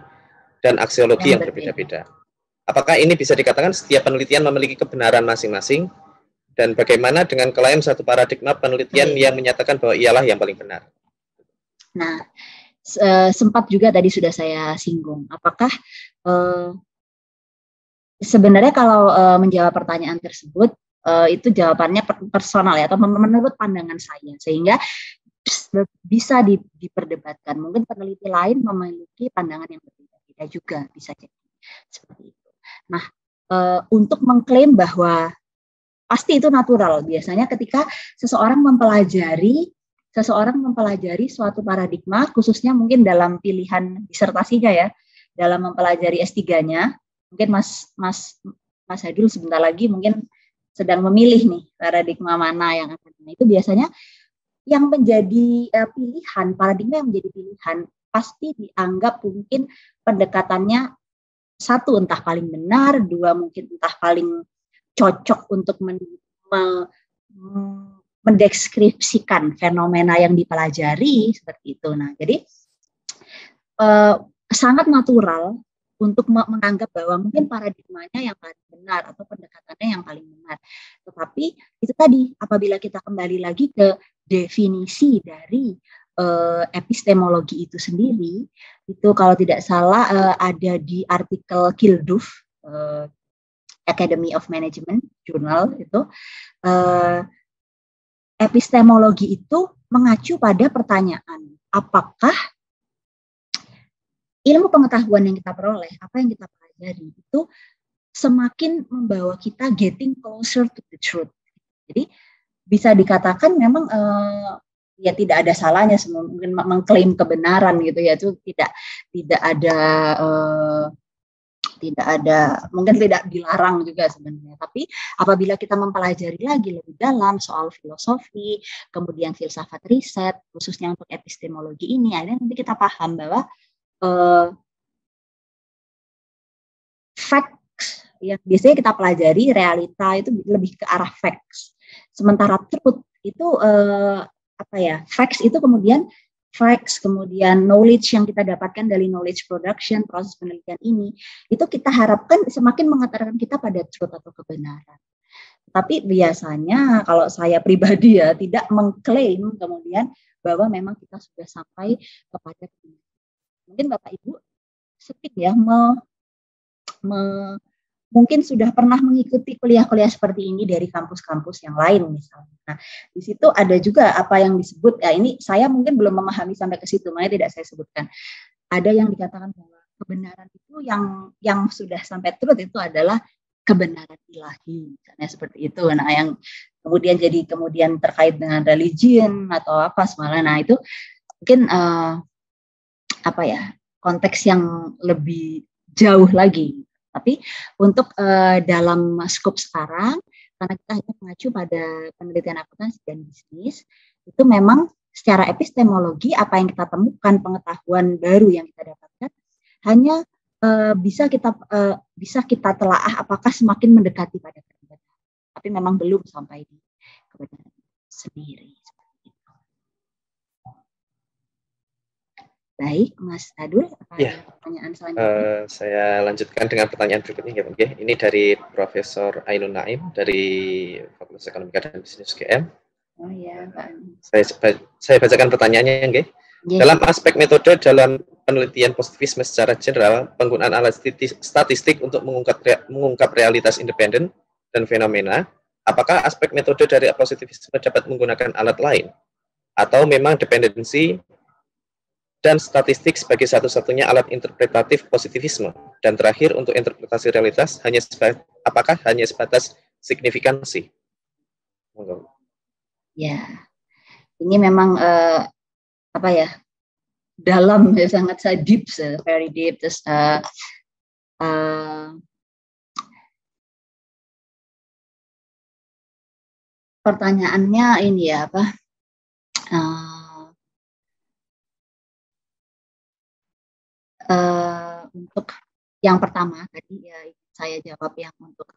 dan aksiologi yang berbeda-beda. Apakah ini bisa dikatakan setiap penelitian memiliki kebenaran masing-masing? Dan bagaimana dengan klaim satu paradigma penelitian yang menyatakan bahwa ialah yang paling benar? Nah, sempat juga tadi sudah saya singgung. Apakah sebenarnya kalau menjawab pertanyaan tersebut itu jawabannya personal ya, atau menurut pandangan saya, sehingga bisa diperdebatkan. Mungkin peneliti lain memiliki pandangan yang berbeda-beda juga, bisa jadi seperti itu. Nah, untuk mengklaim bahwa pasti itu natural, biasanya ketika seseorang mempelajari suatu paradigma, khususnya mungkin dalam pilihan disertasinya ya, dalam mempelajari S3-nya, mungkin Mas Hadul sebentar lagi mungkin sedang memilih nih paradigma mana yang akan, itu biasanya yang menjadi pilihan, paradigma yang menjadi pilihan, pasti dianggap mungkin pendekatannya satu entah paling benar, dua mungkin entah paling cocok untuk mendeskripsikan fenomena yang dipelajari seperti itu. Nah, jadi sangat natural untuk menganggap bahwa mungkin paradigmanya yang paling benar atau pendekatannya yang paling benar. Tetapi itu tadi, apabila kita kembali lagi ke definisi dari epistemologi itu sendiri, itu kalau tidak salah ada di artikel Kilduff, Academy of Management Journal itu. Epistemologi itu mengacu pada pertanyaan, apakah ilmu pengetahuan yang kita peroleh, apa yang kita pelajari, itu semakin membawa kita getting closer to the truth. Jadi bisa dikatakan memang ya tidak ada salahnya mungkin mengklaim kebenaran gitu ya, itu tidak ada mungkin tidak dilarang juga sebenarnya, tapi apabila kita mempelajari lagi lebih dalam soal filosofi, kemudian filsafat riset, khususnya untuk epistemologi ini, akhirnya nanti kita paham bahwa facts yang biasanya kita pelajari, realita itu lebih ke arah facts, sementara truth itu facts itu kemudian knowledge yang kita dapatkan dari knowledge production, proses penelitian ini, itu kita harapkan semakin mengantarkan kita pada truth atau kebenaran. Tapi biasanya kalau saya pribadi ya tidak mengklaim kemudian bahwa memang kita sudah sampai kepada kebenaran. Mungkin Bapak Ibu sering ya mungkin sudah pernah mengikuti kuliah-kuliah seperti ini dari kampus-kampus yang lain misalnya. Nah, di situ ada juga apa yang disebut, ya ini saya mungkin belum memahami sampai ke situ, makanya tidak saya sebutkan. Ada yang dikatakan bahwa kebenaran itu yang sudah sampai truth itu adalah kebenaran ilahi, misalnya seperti itu. Nah, yang kemudian terkait dengan religion atau apa semalam. Nah, itu mungkin konteks yang lebih jauh lagi. Tapi untuk dalam skop sekarang, karena kita hanya mengacu pada penelitian akuntansi dan bisnis, itu memang secara epistemologi apa yang kita temukan, pengetahuan baru yang kita dapatkan, hanya bisa kita telaah apakah semakin mendekati pada kebenaran. Tapi memang belum sampai di kebenaran sendiri. Baik, Mas Adul, ya. Pertanyaan selanjutnya? Saya lanjutkan dengan pertanyaan berikutnya. Ya. Ini dari Profesor Ainun Naim dari Fakultas Ekonomika dan Bisnis UGM. Oh ya, Pak. Saya bacakan pertanyaannya, nggih. Yeah. Dalam aspek metode dalam penelitian positivisme secara general, penggunaan alat statistik untuk mengungkap realitas independen dan fenomena, apakah aspek metode dari positivisme dapat menggunakan alat lain? Atau memang dependensi dan statistik sebagai satu-satunya alat interpretatif positivisme? Dan terakhir, untuk interpretasi realitas, apakah hanya sebatas signifikansi? Ya, ini memang dalam, sangat deep, very deep. Terus pertanyaannya ini ya untuk yang pertama tadi ya saya jawab yang untuk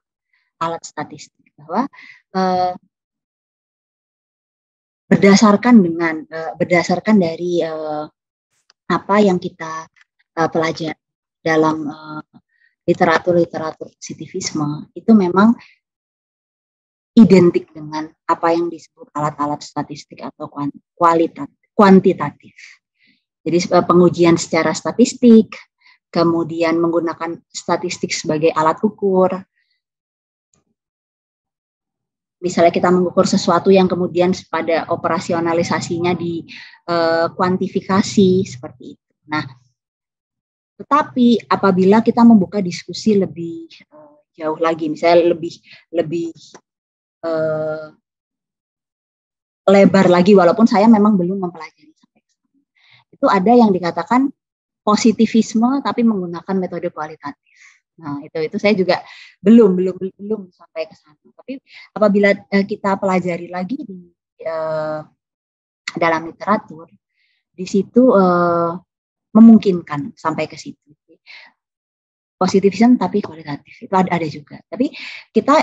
alat statistik, bahwa berdasarkan dari apa yang kita pelajari dalam literatur positivisme, itu memang identik dengan apa yang disebut alat-alat statistik atau kuantitatif. Jadi pengujian secara statistik, kemudian menggunakan statistik sebagai alat ukur. Misalnya kita mengukur sesuatu yang kemudian pada operasionalisasinya di kuantifikasi seperti itu. Nah, tetapi apabila kita membuka diskusi lebih jauh lagi, misalnya lebih lebar lagi, walaupun saya memang belum mempelajari sampai ke sana, itu ada yang dikatakan positivisme tapi menggunakan metode kualitatif. Nah, itu saya juga belum sampai ke sana. Tapi apabila kita pelajari lagi di dalam literatur, di situ memungkinkan sampai ke situ. Positivisme tapi kualitatif itu ada juga. Tapi kita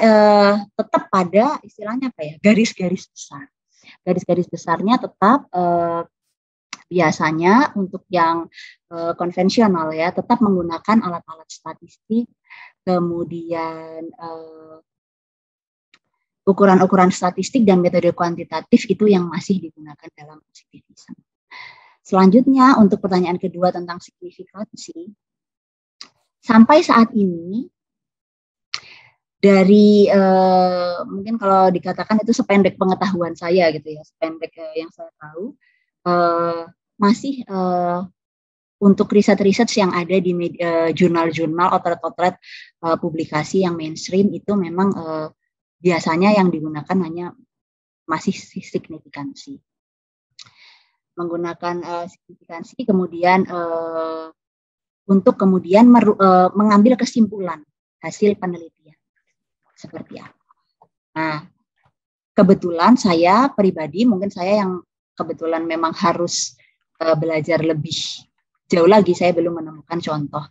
tetap pada istilahnya garis-garis besar. Garis-garis besarnya tetap biasanya untuk yang konvensional ya, tetap menggunakan alat-alat statistik, kemudian ukuran-ukuran statistik dan metode kuantitatif itu yang masih digunakan dalam positivisme. Selanjutnya untuk pertanyaan kedua tentang signifikansi, sampai saat ini dari mungkin kalau dikatakan itu sependek pengetahuan saya gitu ya, sependek yang saya tahu, masih untuk riset-riset yang ada di jurnal-jurnal, otret-otret publikasi yang mainstream itu memang biasanya yang digunakan hanya masih signifikansi. Menggunakan signifikansi kemudian untuk kemudian mengambil kesimpulan hasil penelitian seperti apa. Nah, kebetulan saya pribadi, mungkin saya yang kebetulan memang harus belajar lebih jauh lagi, saya belum menemukan contoh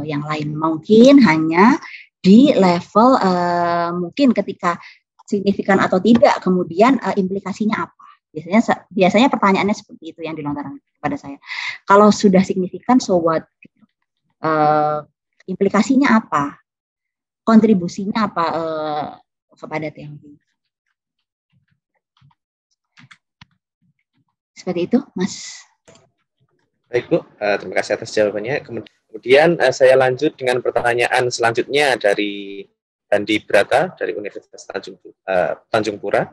yang lain. Mungkin hanya di level mungkin ketika signifikan atau tidak, kemudian implikasinya apa? Biasanya pertanyaannya seperti itu yang dilontarkan kepada saya. Kalau sudah signifikan, so what? Implikasinya apa? Kontribusinya apa kepada teori? Seperti itu, Mas. Baik, Bu. Terima kasih atas jawabannya. Kemudian saya lanjut dengan pertanyaan selanjutnya dari Andi Brata dari Universitas Tanjung Pura.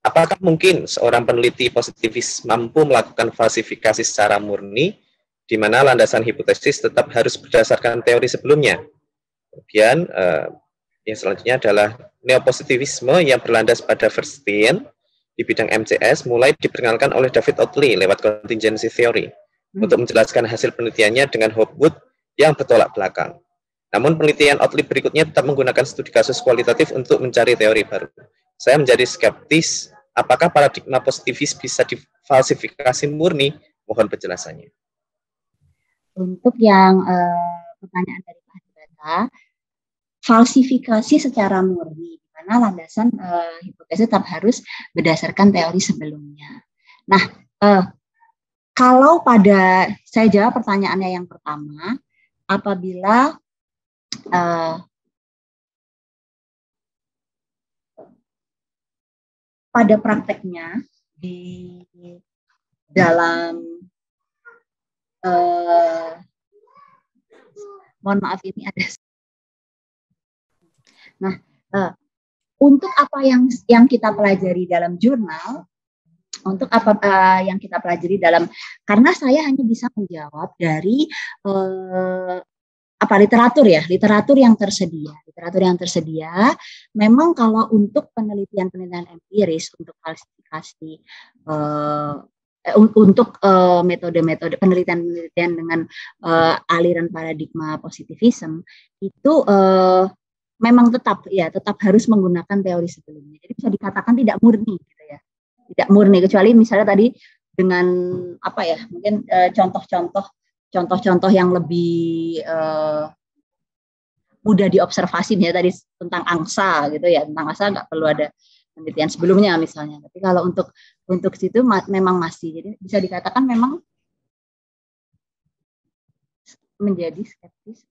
Apakah mungkin seorang peneliti positivis mampu melakukan falsifikasi secara murni, di mana landasan hipotesis tetap harus berdasarkan teori sebelumnya? Kemudian yang selanjutnya adalah neopositivisme yang berlandas pada Verstehen di bidang MCS mulai diperkenalkan oleh David Oatley lewat contingency theory untuk menjelaskan hasil penelitiannya dengan Hopwood yang bertolak belakang. Namun penelitian Oatley berikutnya tetap menggunakan studi kasus kualitatif untuk mencari teori baru. Saya menjadi skeptis, apakah paradigma positivis bisa difalsifikasi murni? Mohon penjelasannya. Untuk yang pertanyaan dari Pak Brata, falsifikasi secara murni, di mana landasan hipotesis tetap harus berdasarkan teori sebelumnya. Nah, kalau saya jawab pertanyaannya yang pertama, apabila pada prakteknya di dalam mohon maaf ini ada. Nah, untuk apa yang kita pelajari dalam jurnal, untuk apa yang kita pelajari karena saya hanya bisa menjawab dari literatur yang tersedia. Memang kalau untuk penelitian empiris, untuk falsifikasi untuk metode-metode penelitian dengan aliran paradigma positivism itu memang tetap harus menggunakan teori sebelumnya. Jadi bisa dikatakan tidak murni gitu ya. Tidak murni, kecuali misalnya tadi dengan mungkin contoh-contoh yang lebih mudah diobservasi ya, tadi tentang angsa gitu ya. Tentang angsa nggak perlu ada penelitian sebelumnya misalnya. Tapi kalau untuk situ memang masih, jadi bisa dikatakan memang menjadi skeptis.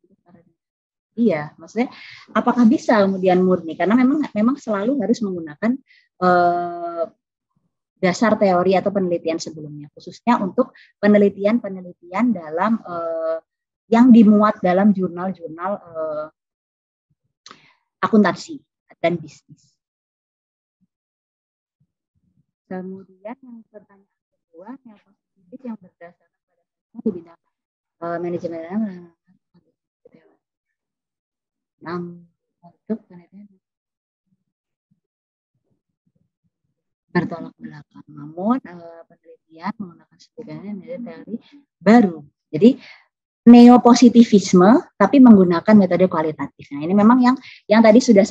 Iya, maksudnya apakah bisa kemudian murni? Karena memang selalu harus menggunakan dasar teori atau penelitian sebelumnya, khususnya untuk penelitian dalam yang dimuat dalam jurnal-jurnal akuntansi dan bisnis. Kemudian yang pertanyaan kedua, yang positif yang berdasarkan pada di bidang manajemen untuk penelitian bertolak belakang. Namun penelitian menggunakan setidaknya teori baru. Jadi neopositivisme tapi menggunakan metode kualitatif. Nah, ini memang yang tadi sudah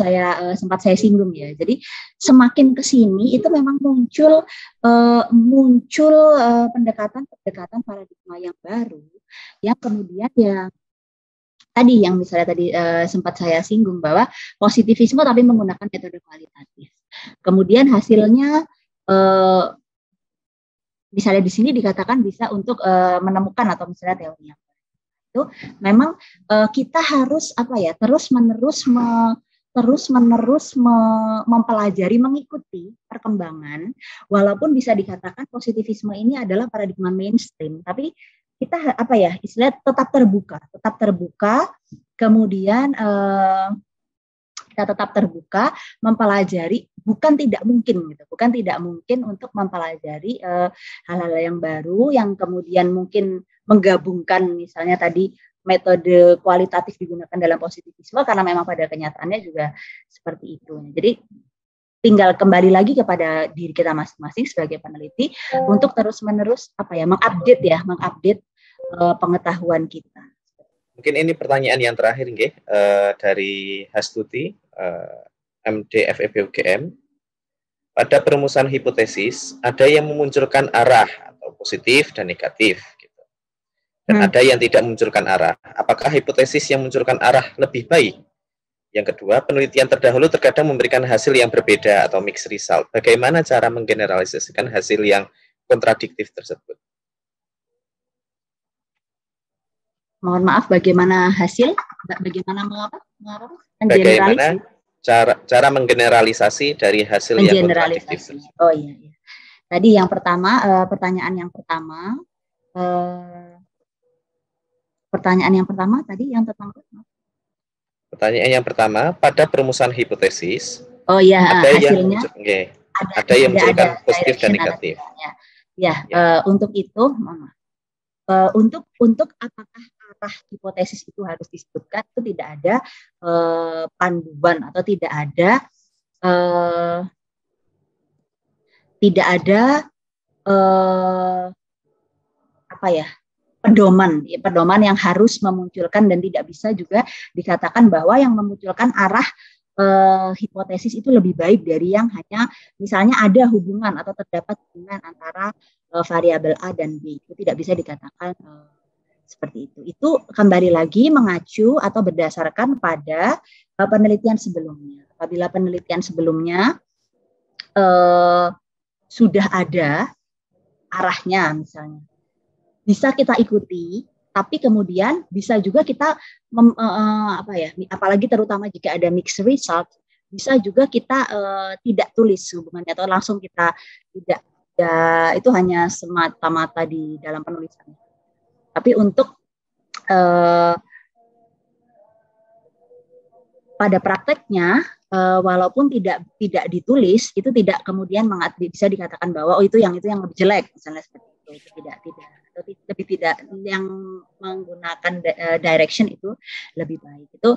sempat saya singgung ya. Jadi semakin ke sini itu memang muncul pendekatan paradigma yang baru yang kemudian tadi yang misalnya tadi sempat saya singgung bahwa positivisme tapi menggunakan metode kualitatif. Kemudian hasilnya misalnya di sini dikatakan bisa untuk menemukan atau misalnya teori yang itu memang kita harus terus menerus mempelajari, mengikuti perkembangan, walaupun bisa dikatakan positivisme ini adalah paradigma mainstream, tapi kita istilahnya tetap terbuka, kemudian kita tetap terbuka mempelajari, bukan tidak mungkin untuk mempelajari hal-hal yang baru yang kemudian mungkin menggabungkan misalnya tadi metode kualitatif digunakan dalam positivisme, karena memang pada kenyataannya juga seperti itu. Jadi tinggal kembali lagi kepada diri kita masing-masing sebagai peneliti untuk terus-menerus mengupdate pengetahuan kita. Mungkin ini pertanyaan yang terakhir dari Hastuti MD FEB UGM. Pada perumusan hipotesis ada yang memunculkan arah atau positif dan negatif gitu. Dan ada yang tidak memunculkan arah. Apakah hipotesis yang memunculkan arah lebih baik Yang kedua, penelitian terdahulu terkadang memberikan hasil yang berbeda atau mixed result. Bagaimana cara menggeneralisasikan hasil yang kontradiktif tersebut? Mohon maaf, bagaimana hasil? Bagaimana Bagaimana cara menggeneralisasi dari hasil yang kontradiktif? Oh iya, iya. Tadi yang pertama, pertanyaan yang pertama tadi yang tentang pertanyaan yang pertama, pada perumusan hipotesis, oh iya, hasilnya ada yang menunjukkan positif dan negatif. Untuk itu, untuk apakah arah hipotesis itu harus disebutkan, itu tidak ada panduan atau tidak ada pedoman yang harus memunculkan, dan tidak bisa juga dikatakan bahwa yang memunculkan arah hipotesis itu lebih baik dari yang hanya misalnya ada hubungan atau terdapat hubungan antara variabel A dan B. Itu tidak bisa dikatakan seperti itu. Itu kembali lagi mengacu atau berdasarkan pada penelitian sebelumnya. Apabila penelitian sebelumnya sudah ada arahnya misalnya, bisa kita ikuti, tapi kemudian bisa juga kita apalagi terutama jika ada mixed result, bisa juga kita tidak tulis hubungannya atau langsung kita tidak, itu hanya semata-mata di dalam penulisan. Tapi untuk pada prakteknya, walaupun tidak ditulis, itu tidak kemudian bisa dikatakan bahwa itu yang lebih jelek, misalnya seperti itu. Lebih tidak yang menggunakan direction itu lebih baik. Itu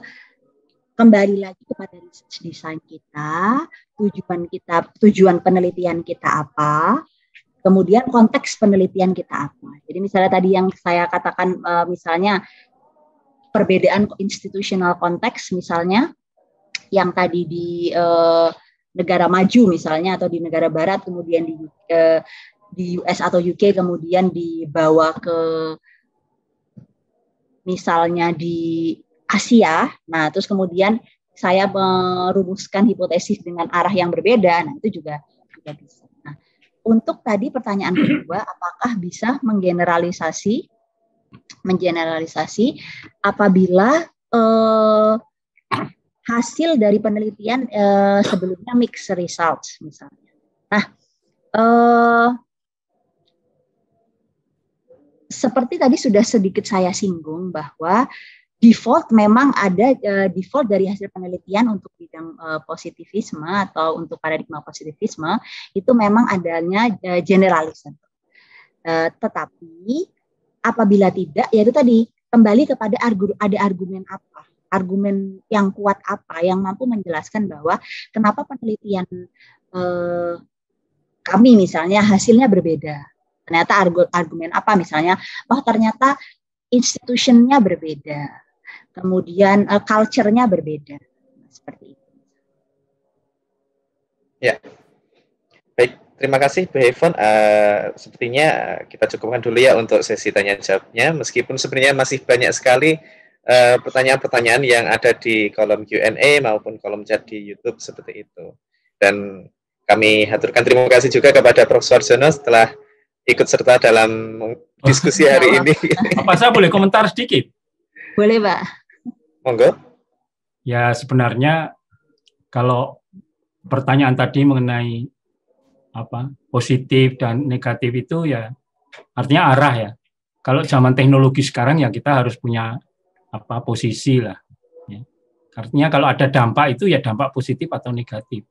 kembali lagi kepada research design kita, tujuan penelitian kita apa, kemudian konteks penelitian kita apa. Jadi misalnya tadi yang saya katakan, misalnya perbedaan institutional konteks, misalnya yang tadi di negara maju misalnya atau di negara barat, kemudian di US atau UK kemudian dibawa ke misalnya di Asia. Nah, terus kemudian saya merumuskan hipotesis dengan arah yang berbeda. Nah, itu juga bisa. Nah, untuk tadi pertanyaan kedua, apakah bisa menggeneralisasi apabila hasil dari penelitian sebelumnya mixed results misalnya. Nah, seperti tadi sudah sedikit saya singgung bahwa default memang ada default dari hasil penelitian untuk bidang positivisme atau untuk paradigma positivisme itu memang adanya generalism. Tetapi apabila tidak, yaitu tadi kembali kepada ada argumen apa, argumen yang kuat apa yang mampu menjelaskan bahwa kenapa penelitian kami misalnya hasilnya berbeda. Ternyata argumen apa misalnya, ternyata institutionnya berbeda, kemudian culture-nya berbeda, seperti itu. Ya, baik, terima kasih Bu Yvonne. Sepertinya kita cukupkan dulu ya untuk sesi tanya jawabnya, meskipun sebenarnya masih banyak sekali pertanyaan-pertanyaan yang ada di kolom Q&A maupun kolom chat di YouTube seperti itu. Dan kami haturkan terima kasih juga kepada Prof. Suarsono setelah ikut serta dalam diskusi hari ini. Apa saya boleh komentar sedikit? Boleh, Pak. Monggo. Ya, sebenarnya kalau pertanyaan tadi mengenai positif dan negatif itu ya artinya arah ya. Kalau zaman teknologi sekarang ya kita harus punya posisi lah. Ya. Artinya kalau ada dampak itu ya dampak positif atau negatif.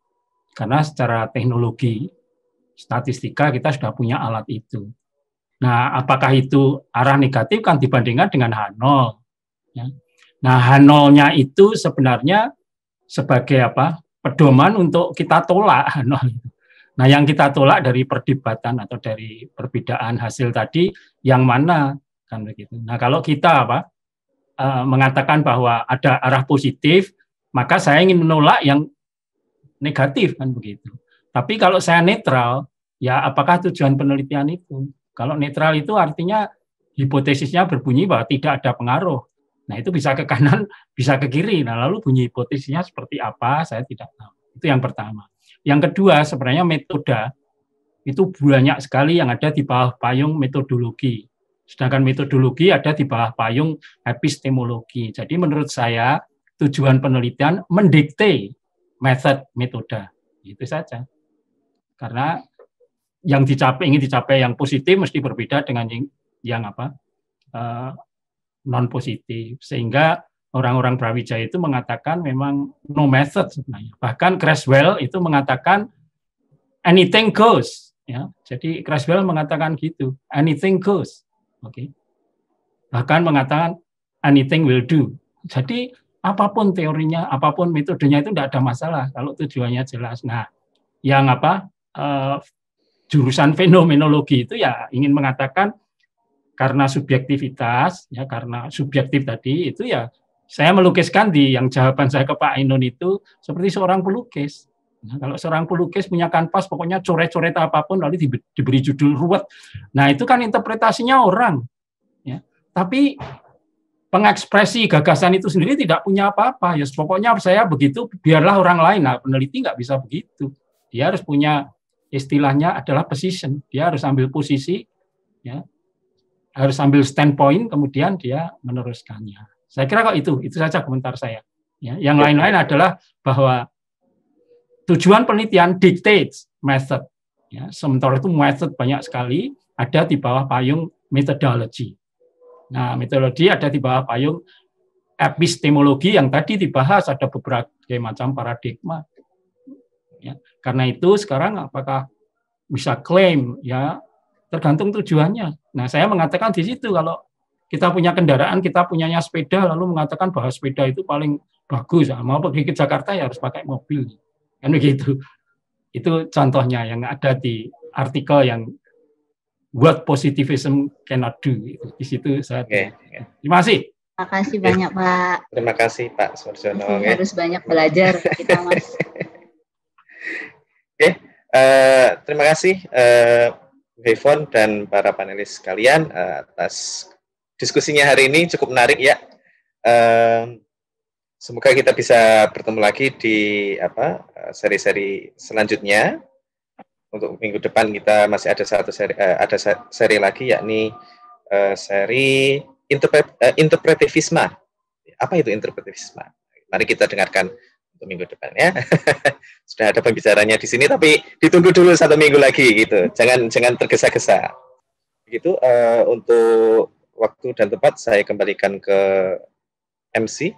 Karena secara teknologi statistika kita sudah punya alat itu. Nah, apakah itu arah negatif kan dibandingkan dengan H0. Ya. Nah, H0-nya itu sebenarnya sebagai pedoman untuk kita tolak H0. Nah, yang kita tolak dari perdebatan atau dari perbedaan hasil tadi yang mana kan begitu. Nah, kalau kita mengatakan bahwa ada arah positif, maka saya ingin menolak yang negatif kan begitu. Tapi kalau saya netral, ya apakah tujuan penelitian itu? Kalau netral itu artinya hipotesisnya berbunyi bahwa tidak ada pengaruh Nah, itu bisa ke kanan, bisa ke kiri. Nah, lalu bunyi hipotesisnya seperti apa, saya tidak tahu. Itu yang pertama. Yang kedua, sebenarnya metode itu banyak sekali yang ada di bawah payung metodologi. Sedangkan metodologi ada di bawah payung epistemologi. Jadi menurut saya, tujuan penelitian mendikte metode. Itu saja. Karena yang ingin dicapai yang positif mesti berbeda dengan yang non positif, sehingga orang-orang Brawijaya itu mengatakan memang no method sebenarnya. Bahkan Creswell itu mengatakan anything goes, ya. Jadi Creswell mengatakan gitu, anything goes, oke. Bahkan mengatakan anything will do. Jadi apapun teorinya, apapun metodenya itu tidak ada masalah kalau tujuannya jelas. Nah, yang jurusan fenomenologi itu ya ingin mengatakan karena subjektivitas, ya karena subjektif tadi itu ya saya melukiskan yang jawaban saya ke Pak Ainun itu seperti seorang pelukis. Nah, kalau seorang pelukis punya kanvas pokoknya coret-coret apapun lalu diberi judul ruwet. Nah, itu kan interpretasinya orang. Ya. Tapi pengekspresi gagasan itu sendiri tidak punya apa-apa. Ya pokoknya saya begitu, biarlah orang lain. Nah, peneliti nggak bisa begitu. Dia harus punya istilahnya adalah position. Dia harus ambil posisi, ya. Harus ambil standpoint, kemudian dia meneruskannya. Saya kira kok itu saja komentar saya. Ya, yang lain-lain adalah bahwa tujuan penelitian dictates method. Ya, sementara itu method banyak sekali ada di bawah payung methodology. Nah, metodologi ada di bawah payung epistemologi yang tadi dibahas, ada beberapa macam paradigma. Ya, karena itu sekarang apakah bisa klaim, ya tergantung tujuannya. Nah, saya mengatakan di situ kalau kita punya kendaraan, kita punyanya sepeda, lalu mengatakan bahwa sepeda itu paling bagus. Mau pergi ke Jakarta ya harus pakai mobil. Kan begitu. Itu contohnya yang ada di artikel yang what positivism cannot do. Di situ saya. Terima kasih. Terima kasih banyak, Pak. Terima kasih, Pak Sumarsono. Harus banyak belajar kita, Mas. Terima kasih Yvonne dan para panelis sekalian atas diskusinya hari ini, cukup menarik ya. Semoga kita bisa bertemu lagi di seri-seri selanjutnya. Untuk minggu depan kita masih ada seri lagi, yakni seri interpretivisme. Apa itu interpretivisme? Mari kita dengarkan untuk minggu depan ya. Sudah ada pembicaranya di sini, tapi ditunggu dulu 1 minggu lagi gitu. Jangan tergesa-gesa. Begitu untuk waktu dan tempat saya kembalikan ke MC.